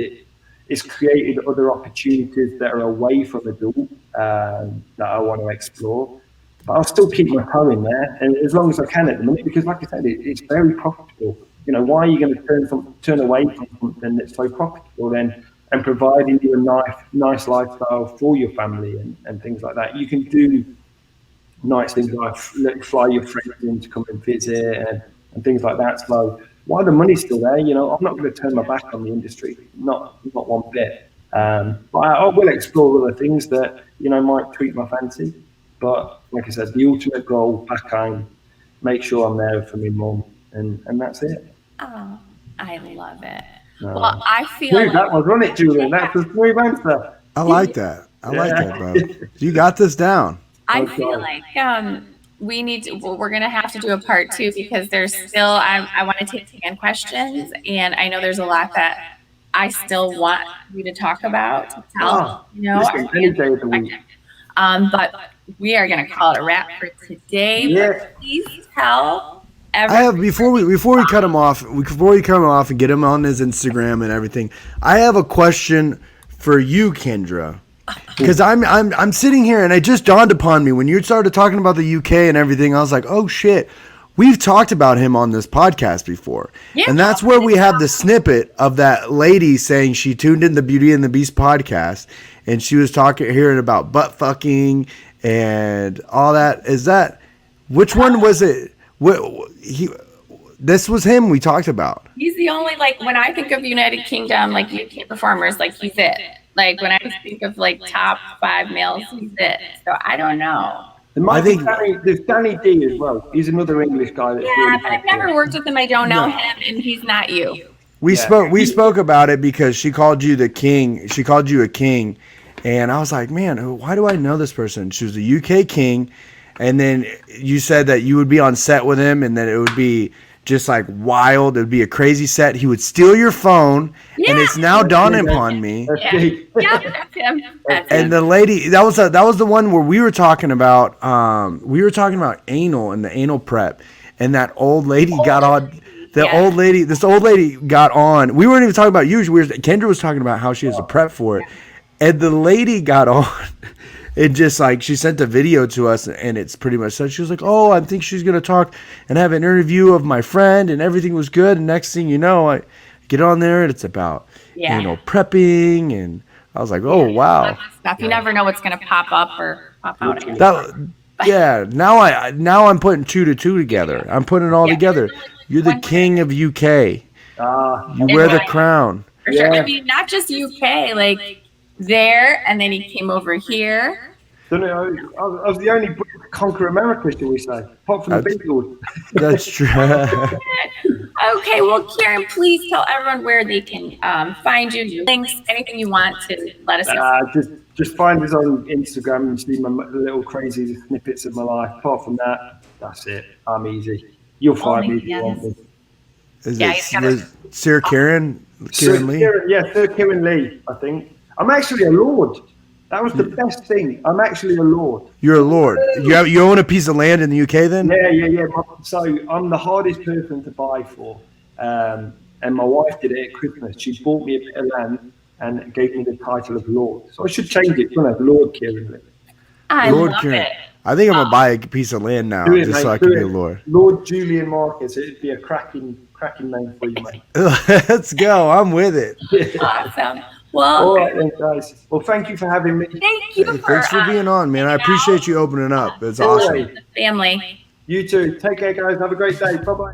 C: it's created other opportunities that are away from adult that I want to explore. But I'll still keep my toe in there, and as long as I can at the minute, because like I said, it's very profitable. Why are you going to turn away from something that's so profitable then, and providing you a nice lifestyle for your family and things like that? You can do nice things like fly your friends in to come and visit and things like that. So while the money's still there, I'm not going to turn my back on the industry, not one bit. But I will explore other things that might tweak my fancy. But like I said, the ultimate goal back home, make sure I'm there for my mum, and that's it.
A: Oh, I love it. Well, I feel
C: like that was on it, Julian. That's a smooth answer.
B: I like that. I like that, bro. You got this down.
A: I feel like we need to. Well, we're gonna have to do a part 2 because there's still. I want to take fan questions, and I know there's a lot that I still want you to talk about. To tell,
C: any day of the week.
A: But we are gonna call it a wrap for today.
C: Yeah.
A: Please tell.
B: I have before we cut him off and get him on his Instagram and everything. I have a question for you, Kendra, because I'm sitting here and it just dawned upon me when you started talking about the UK and everything. I was like, oh shit, we've talked about him on this podcast before, and that's where we have the snippet of that lady saying she tuned in the Beauty and the Beast podcast and she was hearing about butt fucking and all that. Is that which one was it? This was him we talked about.
A: He's the only, like, when I think of United Kingdom, like, UK performers, like, he's it. Like, when I think of, like, top 5 males, he's it. So I don't know.
C: I think there's Danny D as well. He's another English guy. That's really
A: but I've never worked with him. I don't know him, and he's not you.
B: We spoke about it because she called you the king. She called you a king, and I was like, man, why do I know this person? She was a UK king. And then you said that you would be on set with him and that it would be just like wild. It would be a crazy set. He would steal your phone. Yeah. And it's now dawning upon me.
A: That's him.
B: And the lady, that was the one where we were talking about anal and the anal prep. And that old lady got on. This old lady got on. We weren't even talking about you. Kendra was talking about how she has to prep for it. And the lady got on. It just like she sent a video to us and it's pretty much said she was like, oh, I think she's gonna talk and have an interview of my friend and everything was good, and next thing you know I get on there and it's about prepping, and I was like, oh wow.
A: Stuff. You never know what's gonna pop up or pop out.
B: Now I'm putting 2 to 2 together. I'm putting it all together. You're the king of UK. You wear the crown.
A: For sure. I mean, not just UK, like there, and then he came over here.
C: I was the only Brit to conquer America, shall we say, apart from the Beatles.
B: That's true.
A: Okay, well, Keiran, please tell everyone where they can find you, links, anything you want to let us know.
C: Just find us on Instagram and see my little crazy snippets of my life. Apart from that, that's it. I'm easy. You'll find me if you want me.
B: Is it Sir Keiran? Keiran Lee?
C: Sir Keiran Lee, I think. I'm actually a lord. That was the best thing. I'm actually a lord.
B: You're a lord. You own a piece of land in the UK then?
C: Yeah. So I'm the hardest person to buy for. And my wife did it at Christmas. She bought me a bit of land and gave me the title of lord. So I should change it, shouldn't I? Lord Keiran Lee.
A: I
B: Lord
A: love
B: Keiran.
A: it.
B: I think I'm gonna buy a piece of land now
C: Do it,
B: just
C: mate.
B: so I
C: Do
B: can be
C: it.
B: a lord.
C: Lord Julian Marcus. It'd be a cracking name for you, mate.
B: Let's go. I'm with it.
A: Awesome. Well,
C: All right then, guys. Well, thank you for having me.
A: thank you
B: Hey,
A: for
B: thanks for being on, man. I
A: hanging
B: appreciate
A: out.
B: you opening up. It's
C: Always.
B: awesome.
A: The family.
C: You too. Take care, guys. Have a great day. Bye bye.